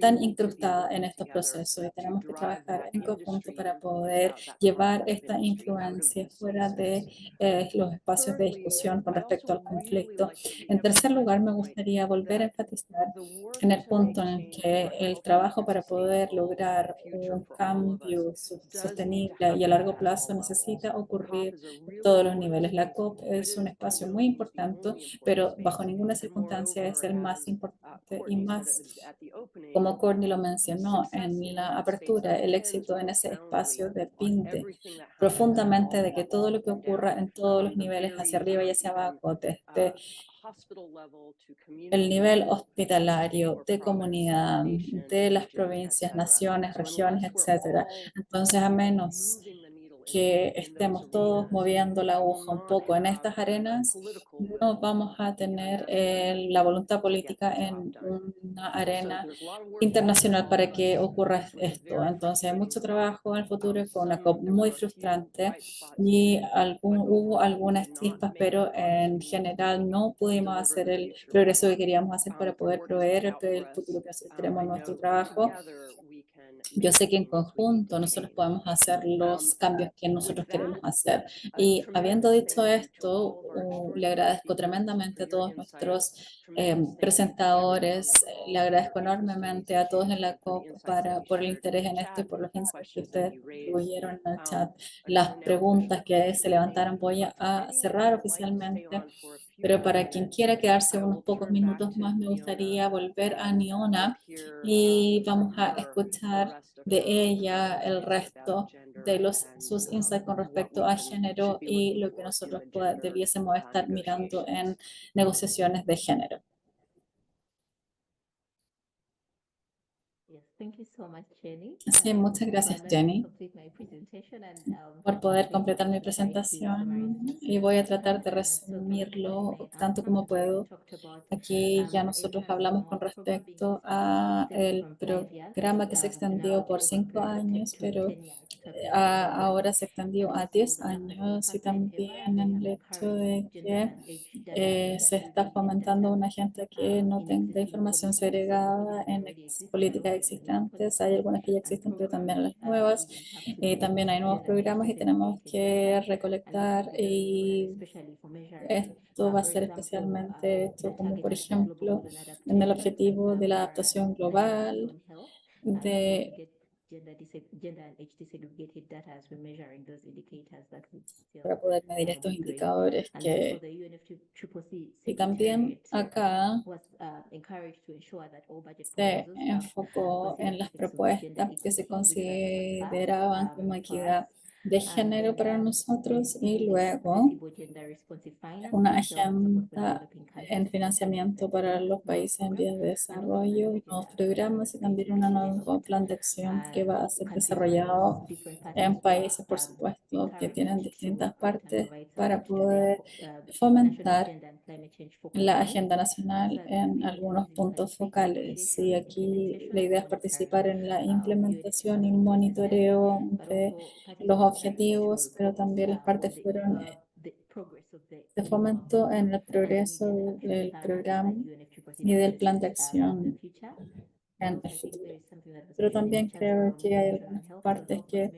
tan incrustada en estos procesos, y tenemos que trabajar en conjunto para poder llevar esta influencia fuera de los espacios de discusión con respecto al conflicto. En tercer lugar, me gustaría volver a enfatizar en el punto en el que el trabajo para poder lograr un cambio sostenible y a largo plazo necesita ocurrir a todos los niveles. La COP es un espacio muy importante, pero bajo ninguna circunstancia es el más importante y más, como Courtney lo mencionó en la apertura, el éxito en ese espacio depende profundamente de que todo lo que ocurra en todos los niveles, hacia arriba y hacia abajo, desde el nivel hospitalario, de comunidad, de las provincias, naciones, regiones, etcétera. Entonces, a menos que estemos todos moviendo la aguja un poco en estas arenas, no vamos a tener la voluntad política en una arena internacional para que ocurra esto. Entonces, hay mucho trabajo en el futuro. Fue una COP muy frustrante y hubo algunas chispas, pero en general no pudimos hacer el progreso que queríamos hacer para poder proveer el futuro que nosotros queremos en nuestro trabajo. Yo sé que en conjunto nosotros podemos hacer los cambios que nosotros queremos hacer. Y habiendo dicho esto, le agradezco tremendamente a todos nuestros presentadores, le agradezco enormemente a todos en la COP por el interés en esto y por los insights que ustedes contribuyeron en el chat, las preguntas que se levantaron. Voy a cerrar oficialmente Pero para quien quiera quedarse unos pocos minutos más, me gustaría volver a Niona y vamos a escuchar de ella el resto de sus insights con respecto a género y lo que nosotros debiésemos estar mirando en negociaciones de género. Sí, muchas gracias, Jenny, por poder completar mi presentación y voy a tratar de resumirlo tanto como puedo. Aquí ya nosotros hablamos con respecto a el programa que se extendió por 5 años, pero ahora se extendió a 10 años y también en el hecho de que se está fomentando una agenda que no tenga información segregada en políticas existentes. Hay algunas que ya existen, pero también las nuevas. También hay nuevos programas y tenemos que recolectar y esto va a ser especialmente esto como por ejemplo en el objetivo de la adaptación global, para poder medir estos indicadores y también acá se enfocó en las propuestas que se consideraban como equidad de género para nosotros y luego una agenda en financiamiento para los países en vías de desarrollo, nuevos programas y también un nuevo plan de acción que va a ser desarrollado en países, por supuesto, que tienen distintas partes para poder fomentar la agenda nacional en algunos puntos focales. Y aquí la idea es participar en la implementación y monitoreo de los objetivos, pero también las partes fueron de fomento en el progreso del programa y del plan de acción en el futuro. Pero también creo que hay algunas partes que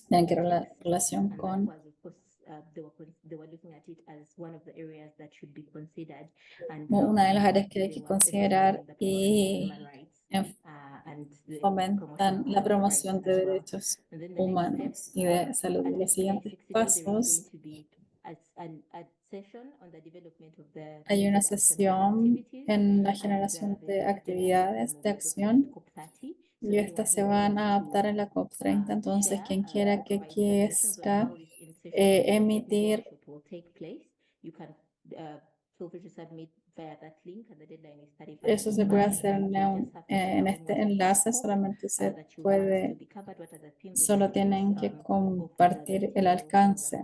tienen que ver relación con una de las áreas que hay que considerar y fomentan la promoción de derechos humanos y de salud. Y los siguientes pasos, hay una sesión en la generación de actividades de acción y estas se van a adaptar en la COP30. Entonces, quien quiera que quiera emitir eso se puede hacer en este enlace, solamente se puede, solo tienen que compartir el alcance.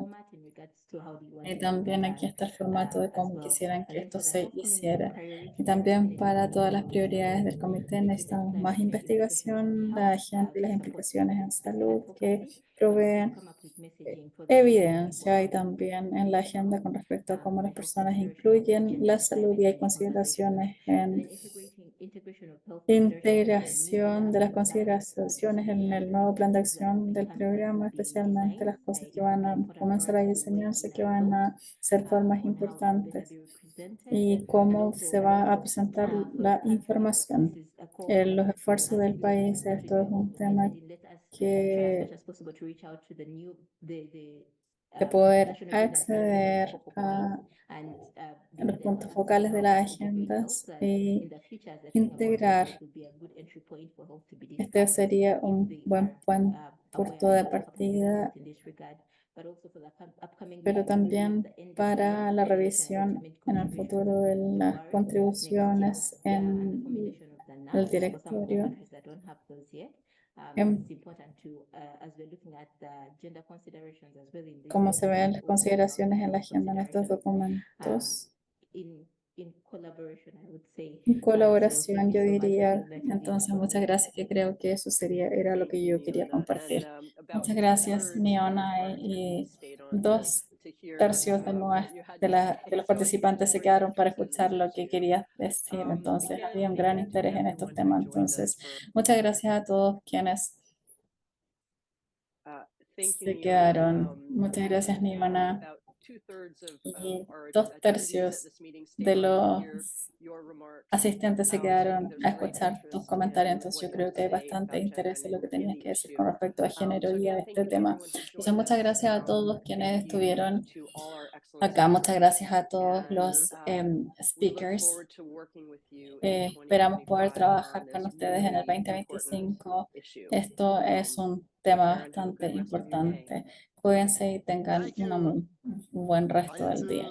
Y también aquí está el formato de cómo quisieran que esto se hiciera. Y también para todas las prioridades del comité necesitamos más investigación, la agenda y las implicaciones en salud que proveen evidencia y también en la agenda con respecto a cómo las personas incluyen la salud y hay consideraciones en integración de las consideraciones en el nuevo plan de acción del programa, especialmente las cosas que van a comenzar a diseñarse, que van a ser formas importantes y cómo se va a presentar la información. Los esfuerzos del país, esto es un tema que de poder acceder a los puntos focales de las agendas y integrar. Este sería un buen punto de partida, pero también para la revisión en el futuro de las contribuciones en el directorio. Cómo se ven las consideraciones en la agenda en estos documentos. En colaboración, yo diría. Entonces, muchas gracias, que creo que eso era lo que yo quería compartir. Muchas gracias, Niona. Y 2/3 de los participantes se quedaron para escuchar lo que querías decir. Entonces, había un gran interés en estos temas. Entonces, muchas gracias a todos quienes se quedaron. Muchas gracias, Niona. Y 2/3 de los asistentes se quedaron a escuchar tus comentarios, entonces yo creo que hay bastante interés en lo que tenías que decir con respecto a género y a este tema. Entonces muchas gracias a todos quienes estuvieron acá, muchas gracias a todos los speakers. Esperamos poder trabajar con ustedes en el 2025. Esto es un tema bastante importante. Cuídense y tengan un buen resto del día.